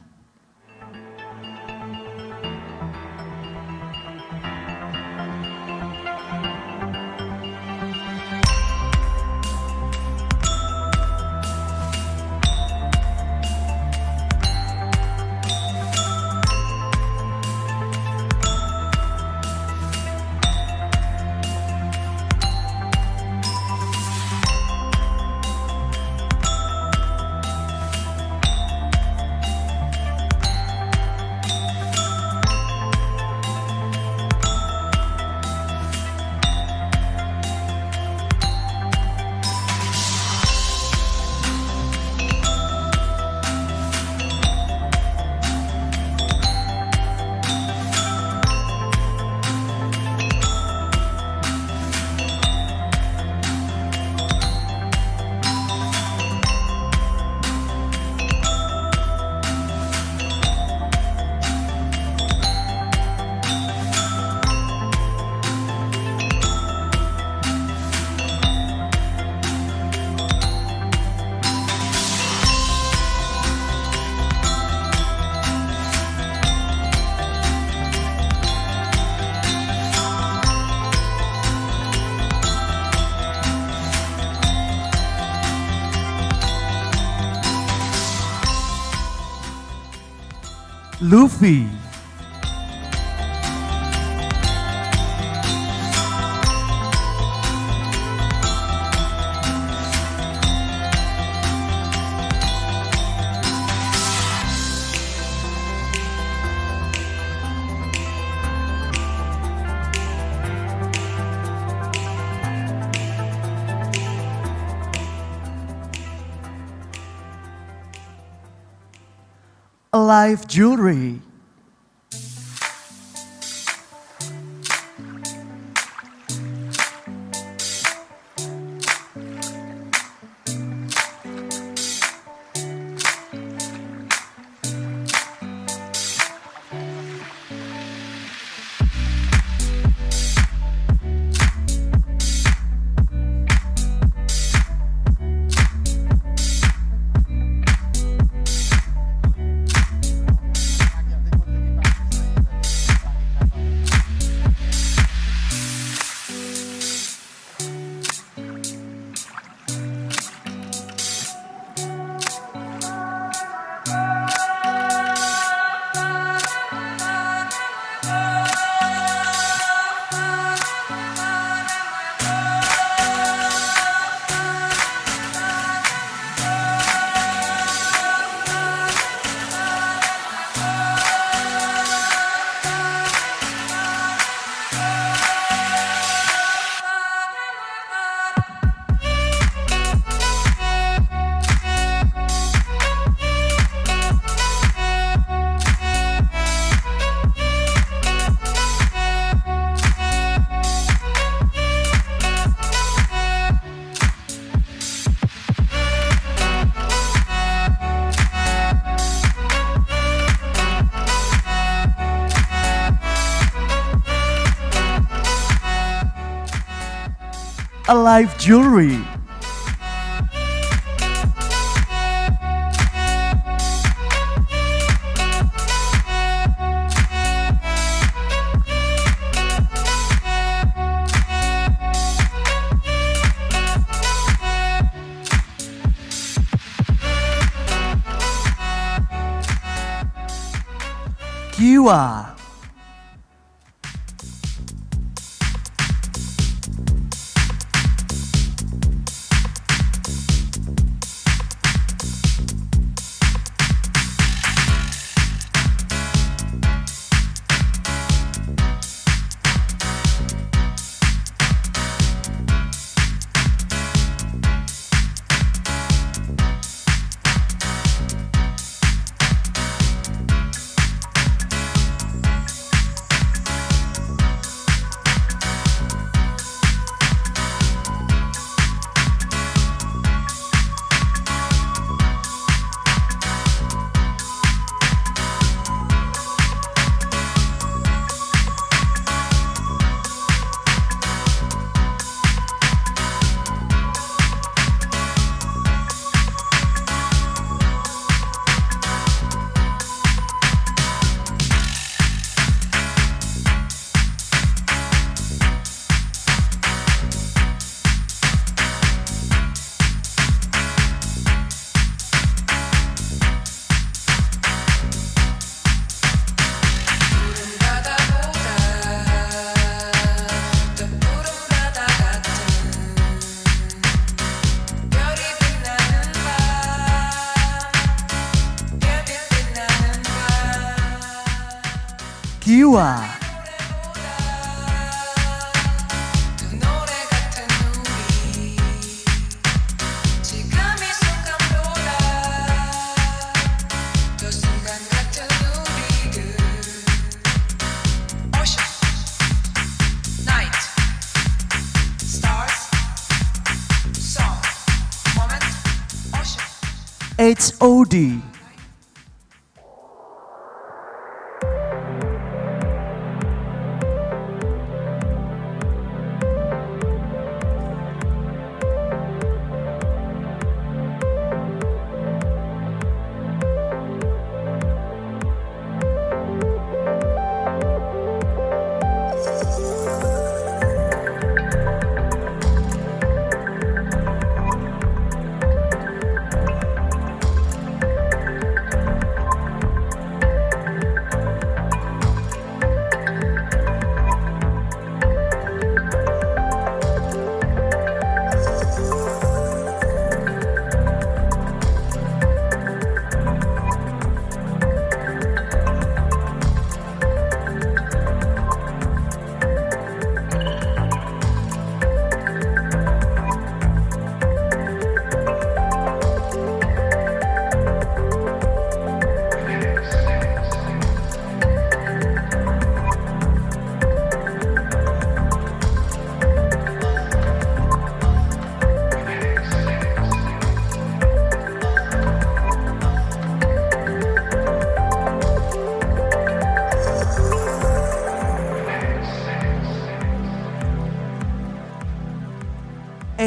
Luffy. Alive Jewelry. Alive Jewelry. Kiwa. Kiwa. HOD.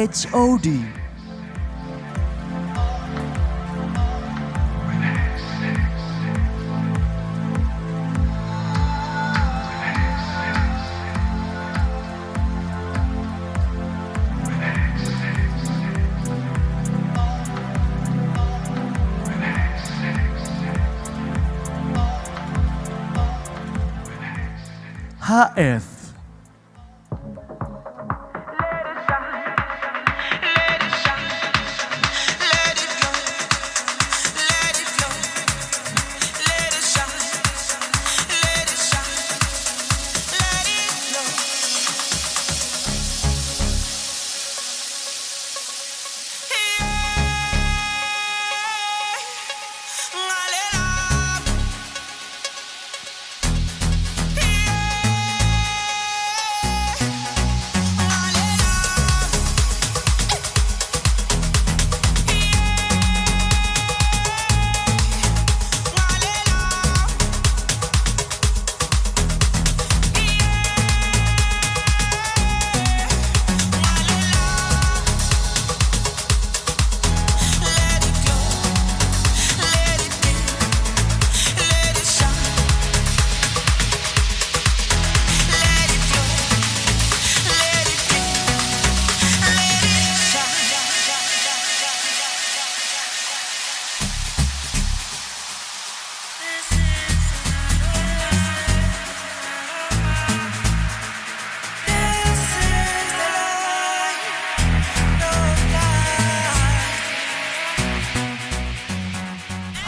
HOD. HF.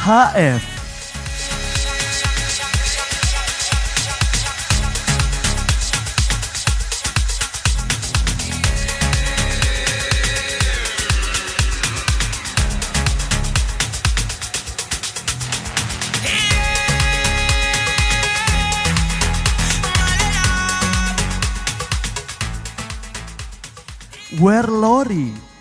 HF. Werlori.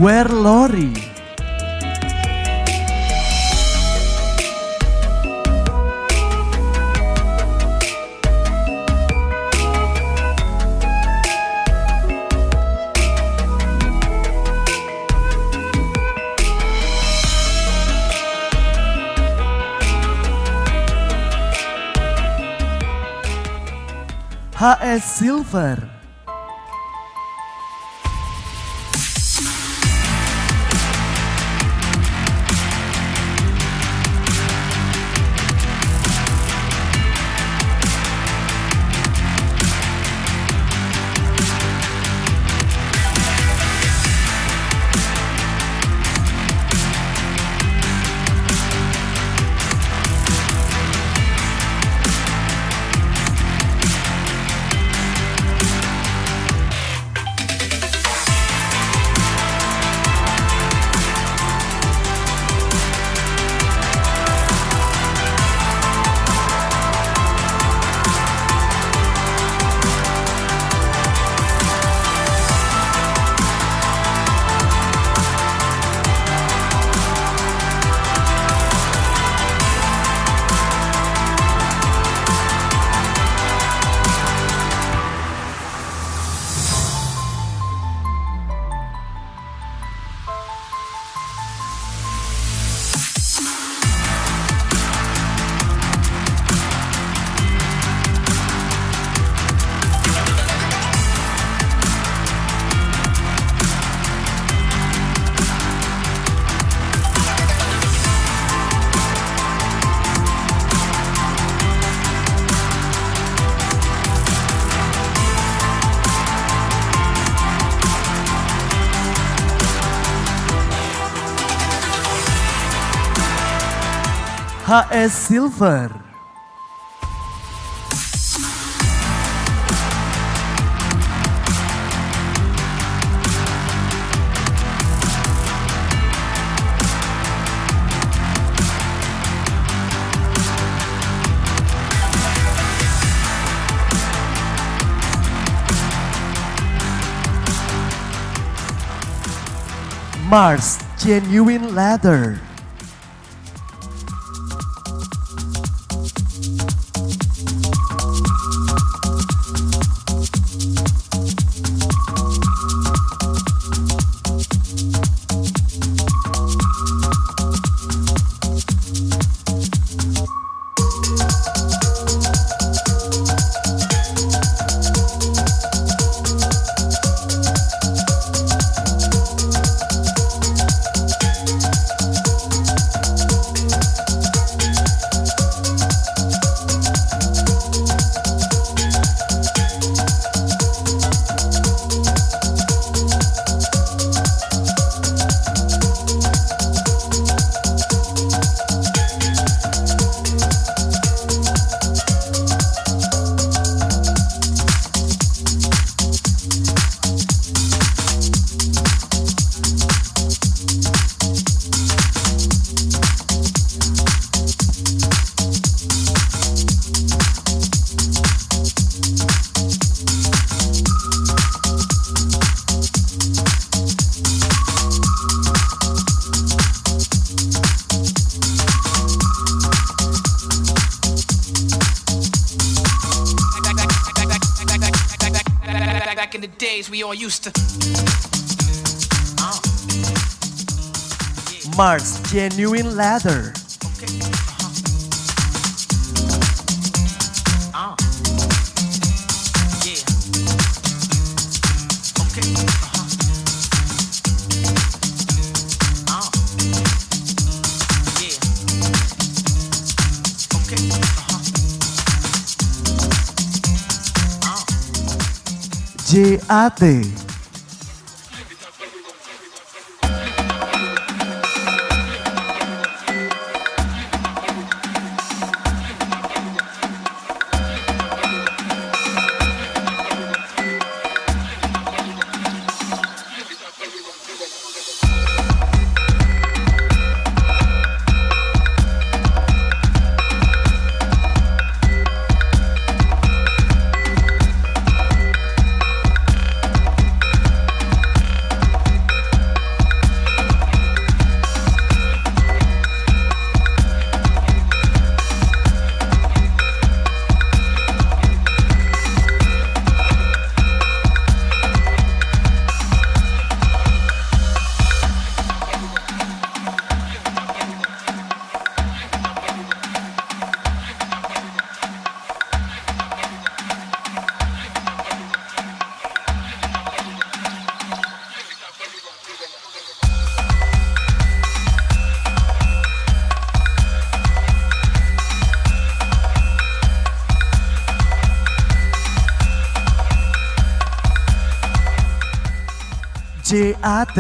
Werlori. HS Silver. HS Silver. Mars Genuine Leather. in the days we all used to. Mars Genuine Leather. JAT. JAT.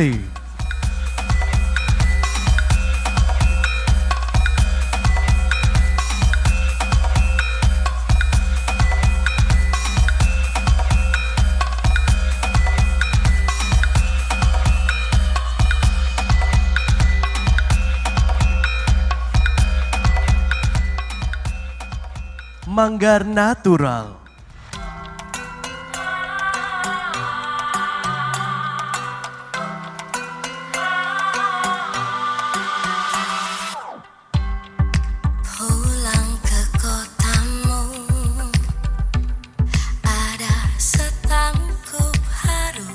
Manggar Natural. Pulang ke kotamu, ada setangkup haru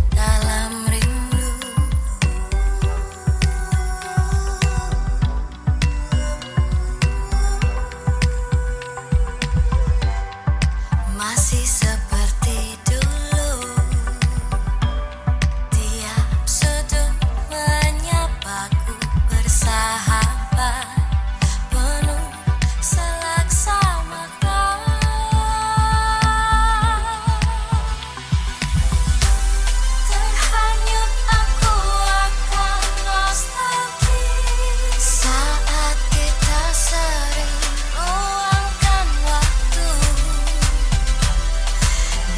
dalam rindu. Masih seperti dulu, tiap sudut menyapaku bersahabat, penuh selaksa mata. Terhanyut aku akan nostalgia saat kita sering luangkan waktu,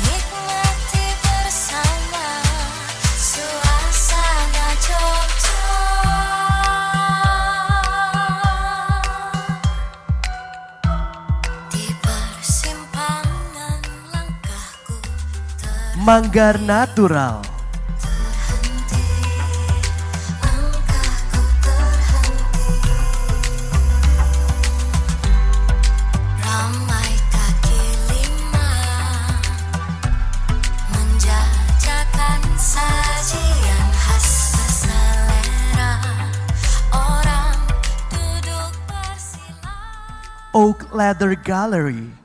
nikmati bersama suasana Jogja. Di persimpangan langkahku Manggar Natural. terhenti, langkahku terhenti. Ramai kaki lima menjajakan sajian khas selera. Orang duduk bersila. Oak Leather Gallery.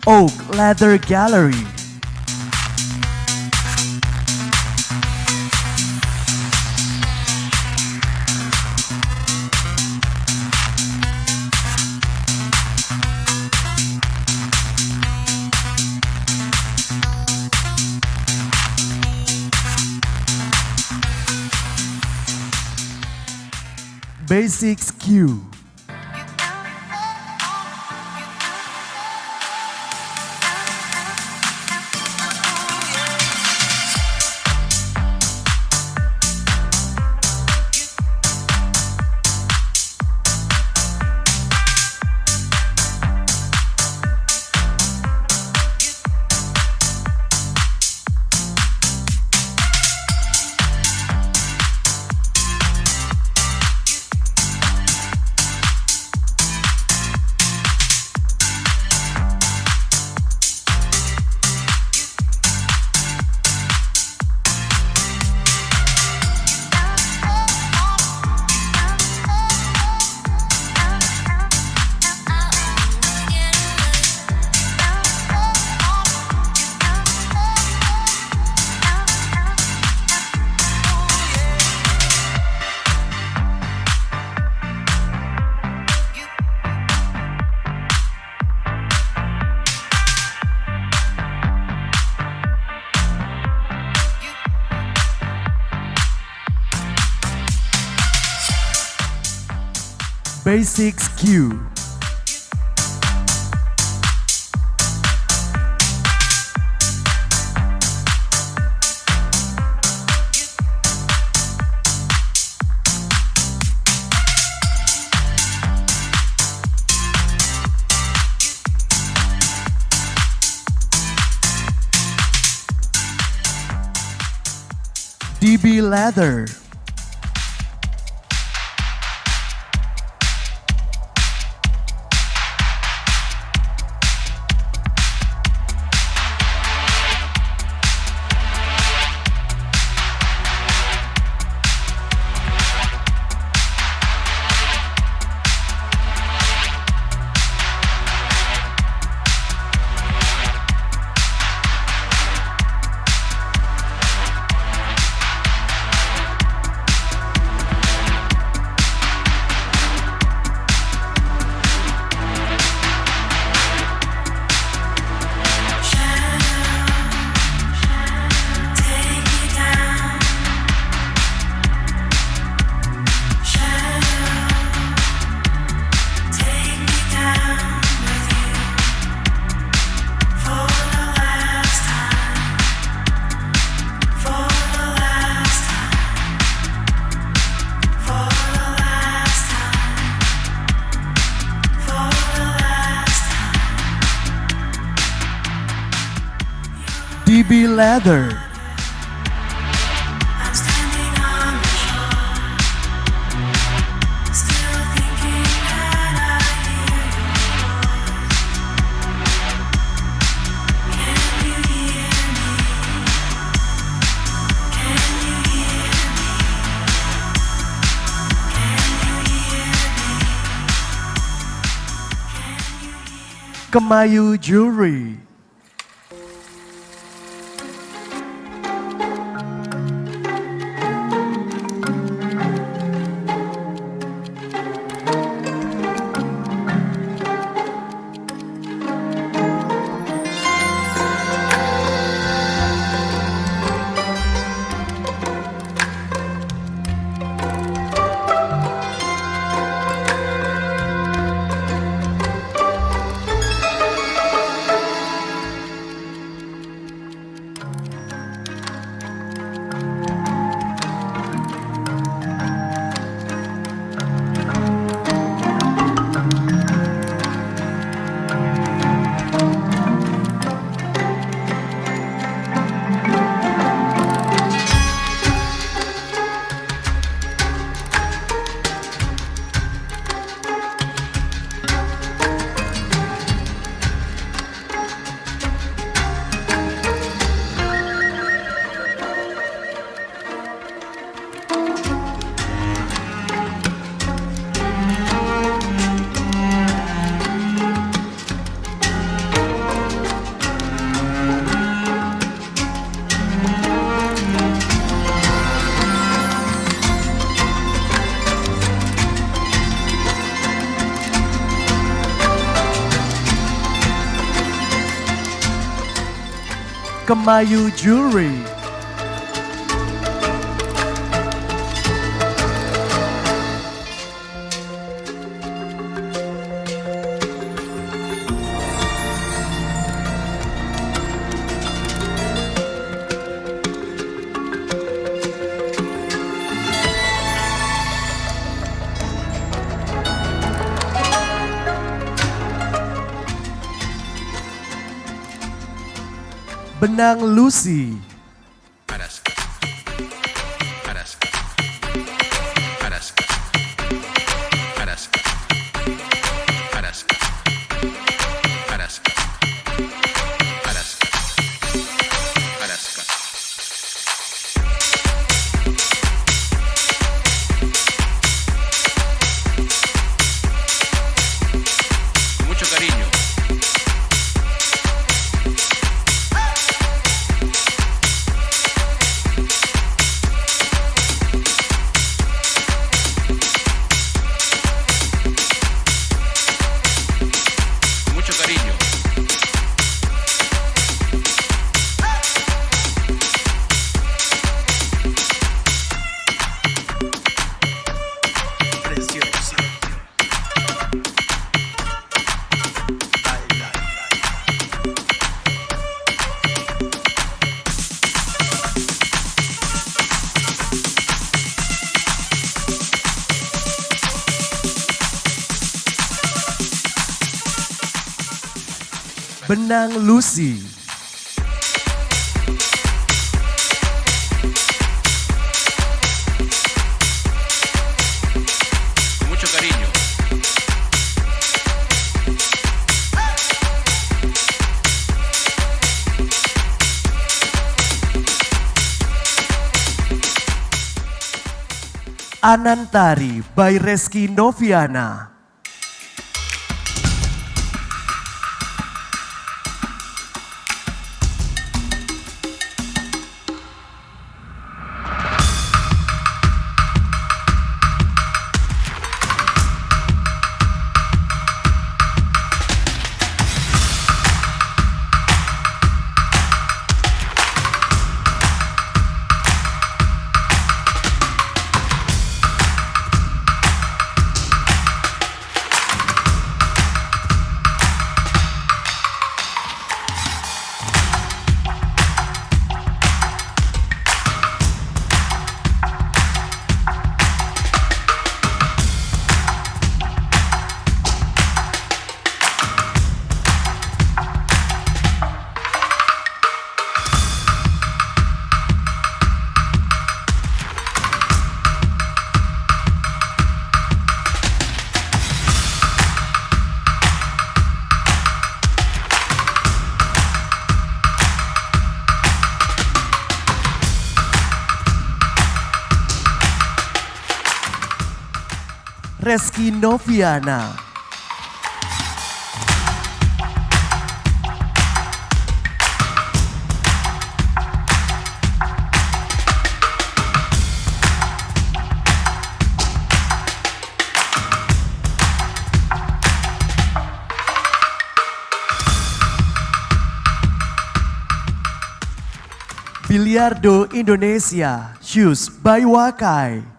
Oak Leather Gallery. Basics Q. Basics Q. DB Leather. DB Leather. Kemayu Jewelry. Kemayu Jewelry. Benang Lucy. Mucho cariño. Mucho cariño. Precioso. Benang Lucy. Con mucho cariño. Anantari by Reski Noviana. Reski Noviana. Biliardo Indonesia, Shoes by Wakai.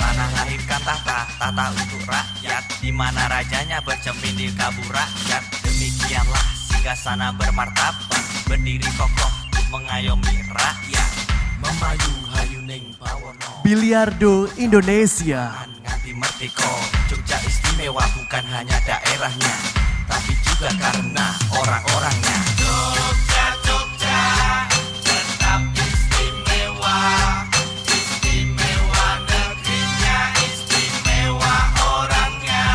Tanah lahirkan tata untuk rakyat, di mana rajanya bercermin di kabur rakyat. Demikianlah singgah sana bermartabat, berdiri kokoh mengayomi rakyat. memayu hayuning bawono Biliardo Indonesia. nganti merdeka. Jogja istimewa bukan hanya daerahnya, tapi juga karena orang-orangnya. Jogja, Jogja, tetap istimewa. Istimewa negerinya, istimewa orangnya.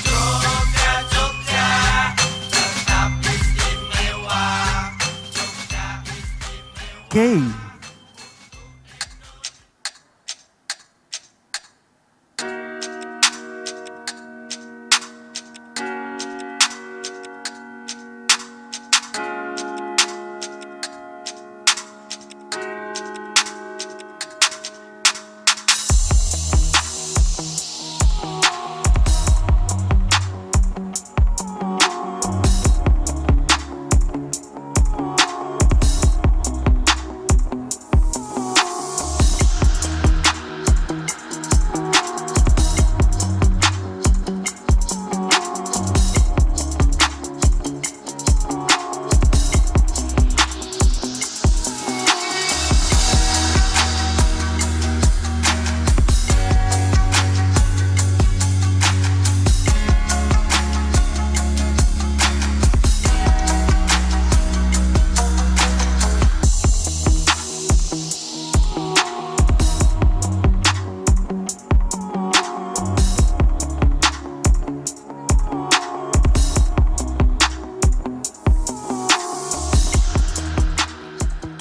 Jogja, Jogja, tetap istimewa. Jogja istimewa. K.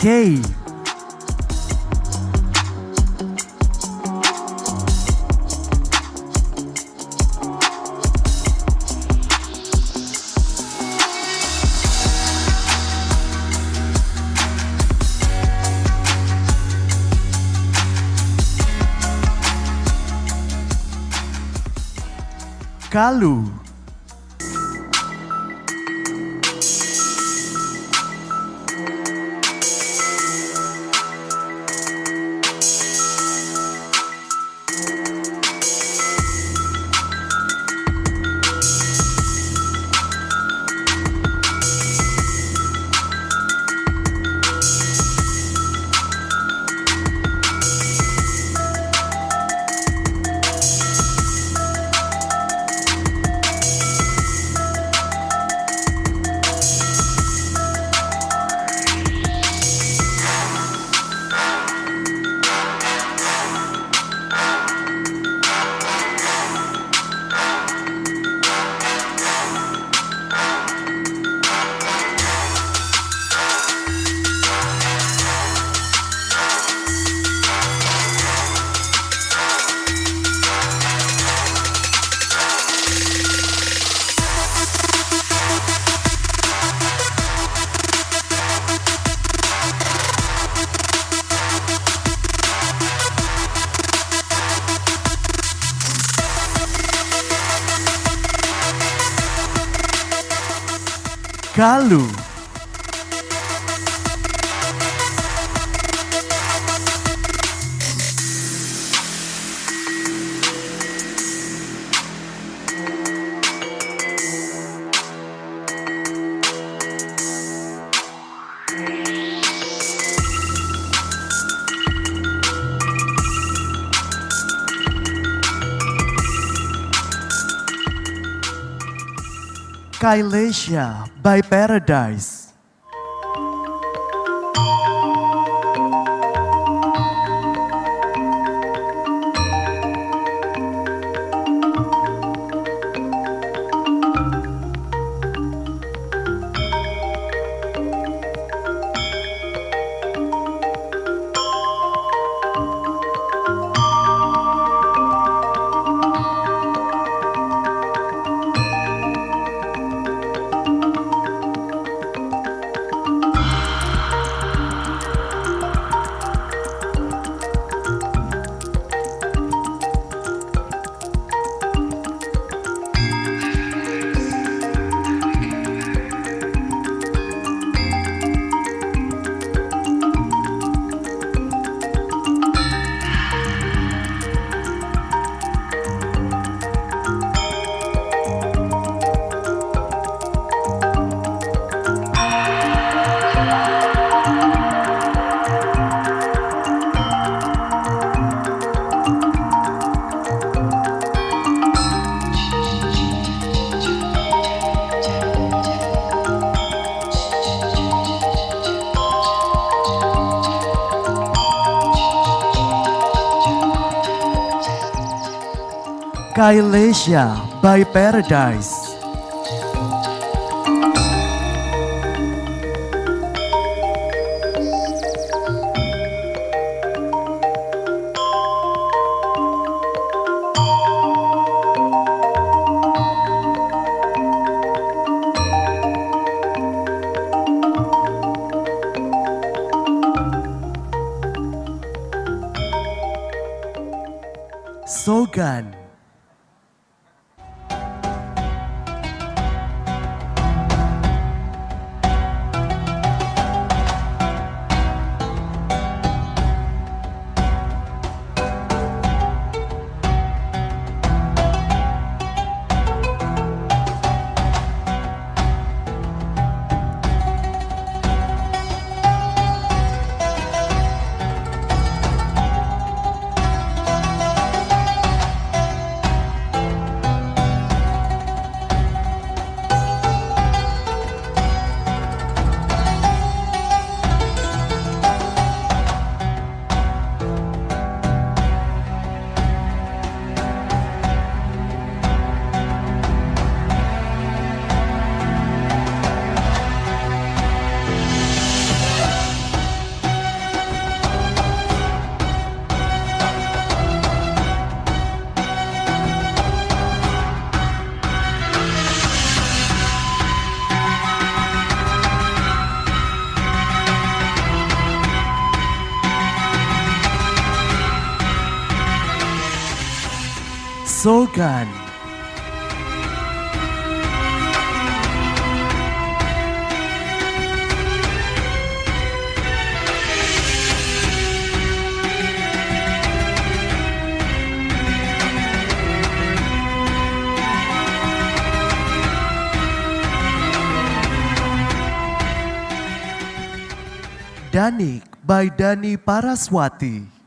K. Kalu. Kalu. Kailasia by Paradise. Kailesha by Paradise. Sogan. Sogan. Danik by Dani Paraswati.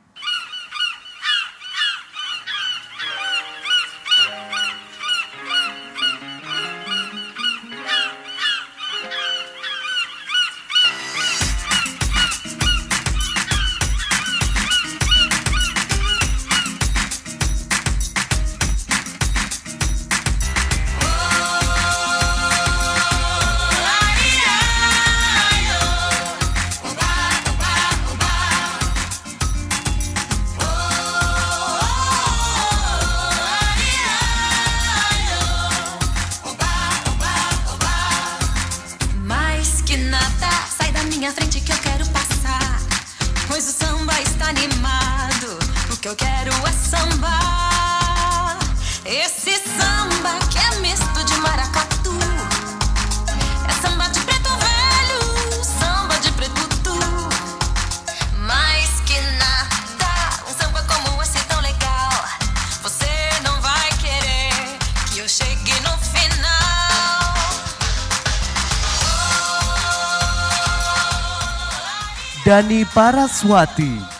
Dani Paraswati.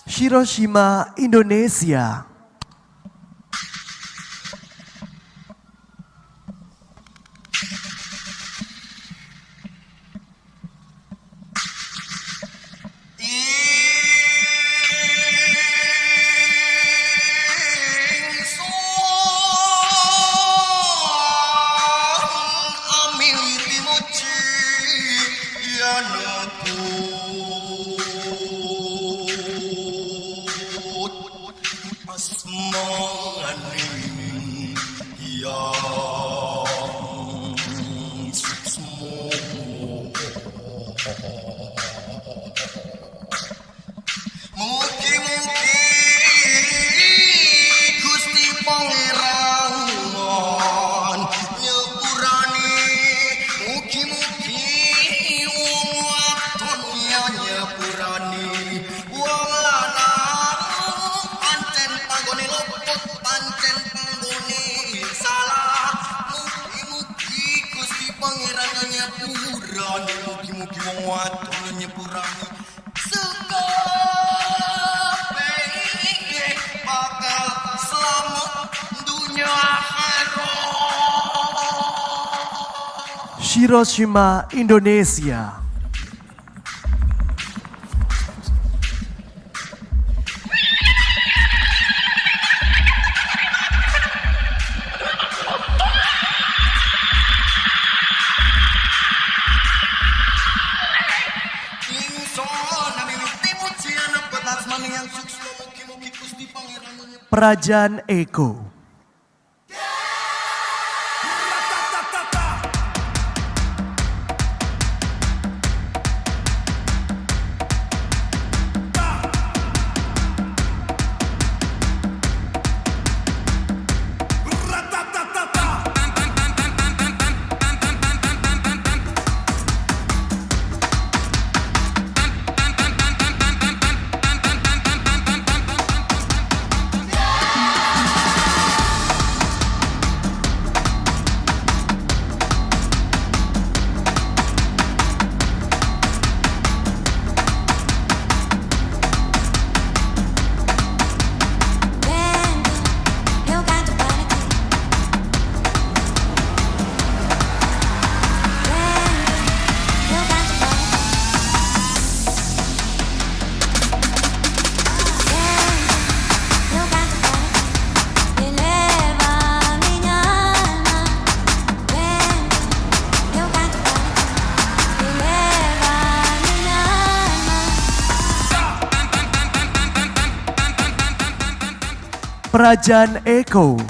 Hiroshima, Indonesia. Mugi-mugi wong wadon menyeberangi suka bakal selamat dunia akhirat. Hiroshima, Indonesia. Prajan Eko. Prajan Eko.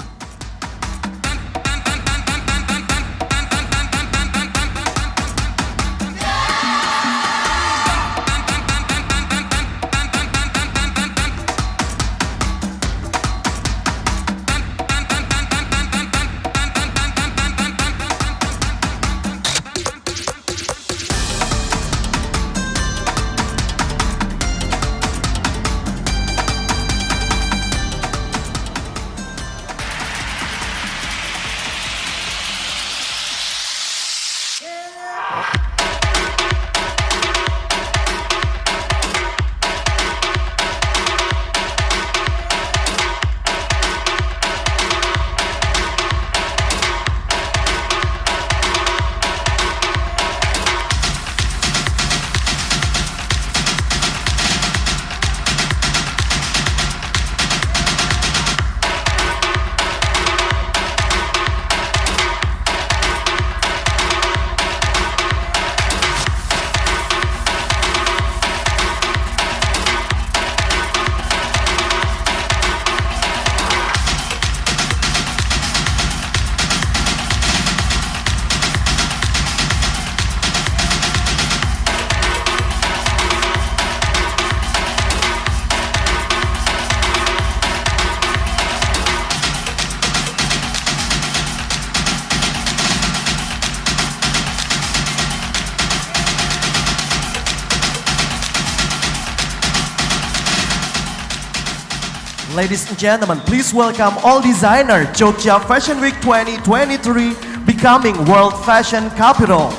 Ladies and gentlemen, please welcome all designer Jogja Fashion Week 2023 becoming World Fashion Capital.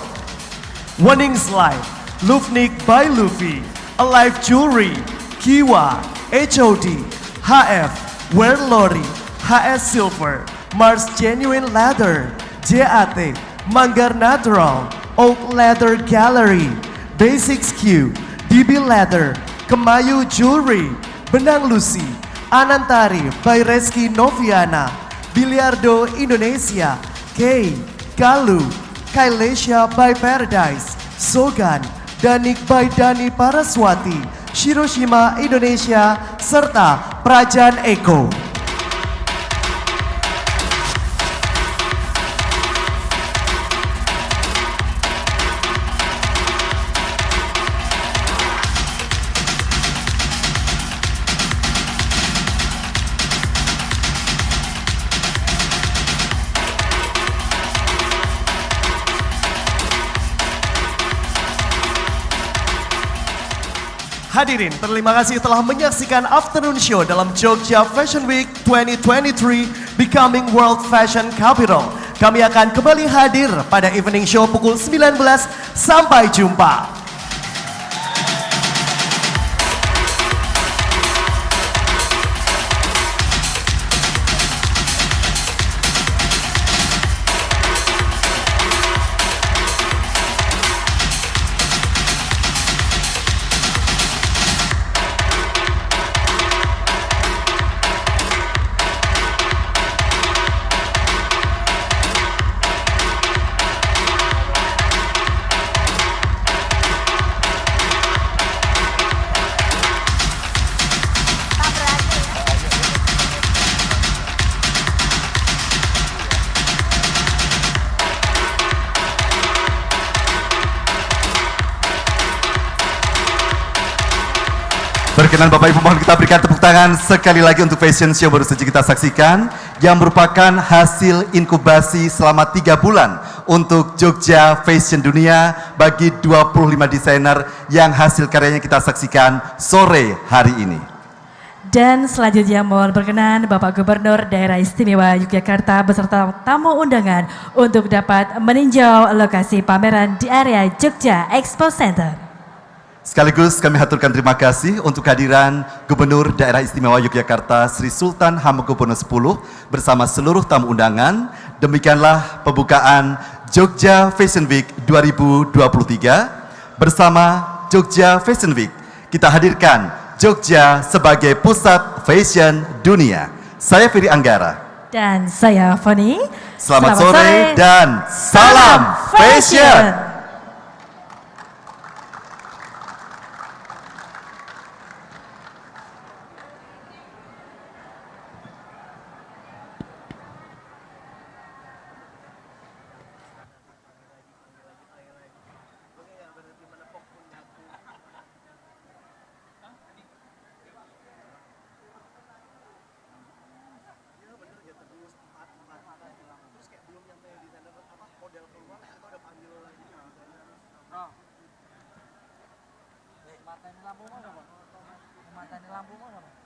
Woningslide, Lufnik by Luffy, Alive Jewelry, Kiwa, HOD, HF, Wear Lori, HS Silver, Mars Genuine Leather, JAT, Manggar Natural, Oak Leather Gallery, Basics Q, DB Leather, Kemayu Jewelry, Benang Lucy, Anantari by Reski Noviana, Biliardo Indonesia, K, Galu, Kailesia by Paradise, Sogan, Danik by Dani Paraswati, Hiroshima Indonesia, serta Prajan Eko. Hadirin, terima kasih telah menyaksikan afternoon show dalam Jogja Fashion Week 2023 Becoming World Fashion Capital. Kami akan kembali hadir pada evening show pukul 19. Sampai jumpa. Berkenan Bapak Ibu mohon kita berikan tepuk tangan sekali lagi untuk fashion show baru saja kita saksikan yang merupakan hasil inkubasi selama 3 bulan untuk Jogja Fashion Dunia bagi 25 desainer yang hasil karyanya kita saksikan sore hari ini. Dan selanjutnya mohon berkenan Bapak Gubernur Daerah Istimewa Yogyakarta beserta tamu undangan untuk dapat meninjau lokasi pameran di area Jogja Expo Center. Sekaligus kami haturkan terima kasih untuk kehadiran Gubernur Daerah Istimewa Yogyakarta Sri Sultan Hamengkubuwono X bersama seluruh tamu undangan. Demikianlah pembukaan Jogja Fashion Week 2023 bersama Jogja Fashion Week. Kita hadirkan Jogja sebagai pusat fashion dunia. Saya Ferry Anggara. Dan saya Foni. Selamat sore dan salam fashion. Matanya lampu mau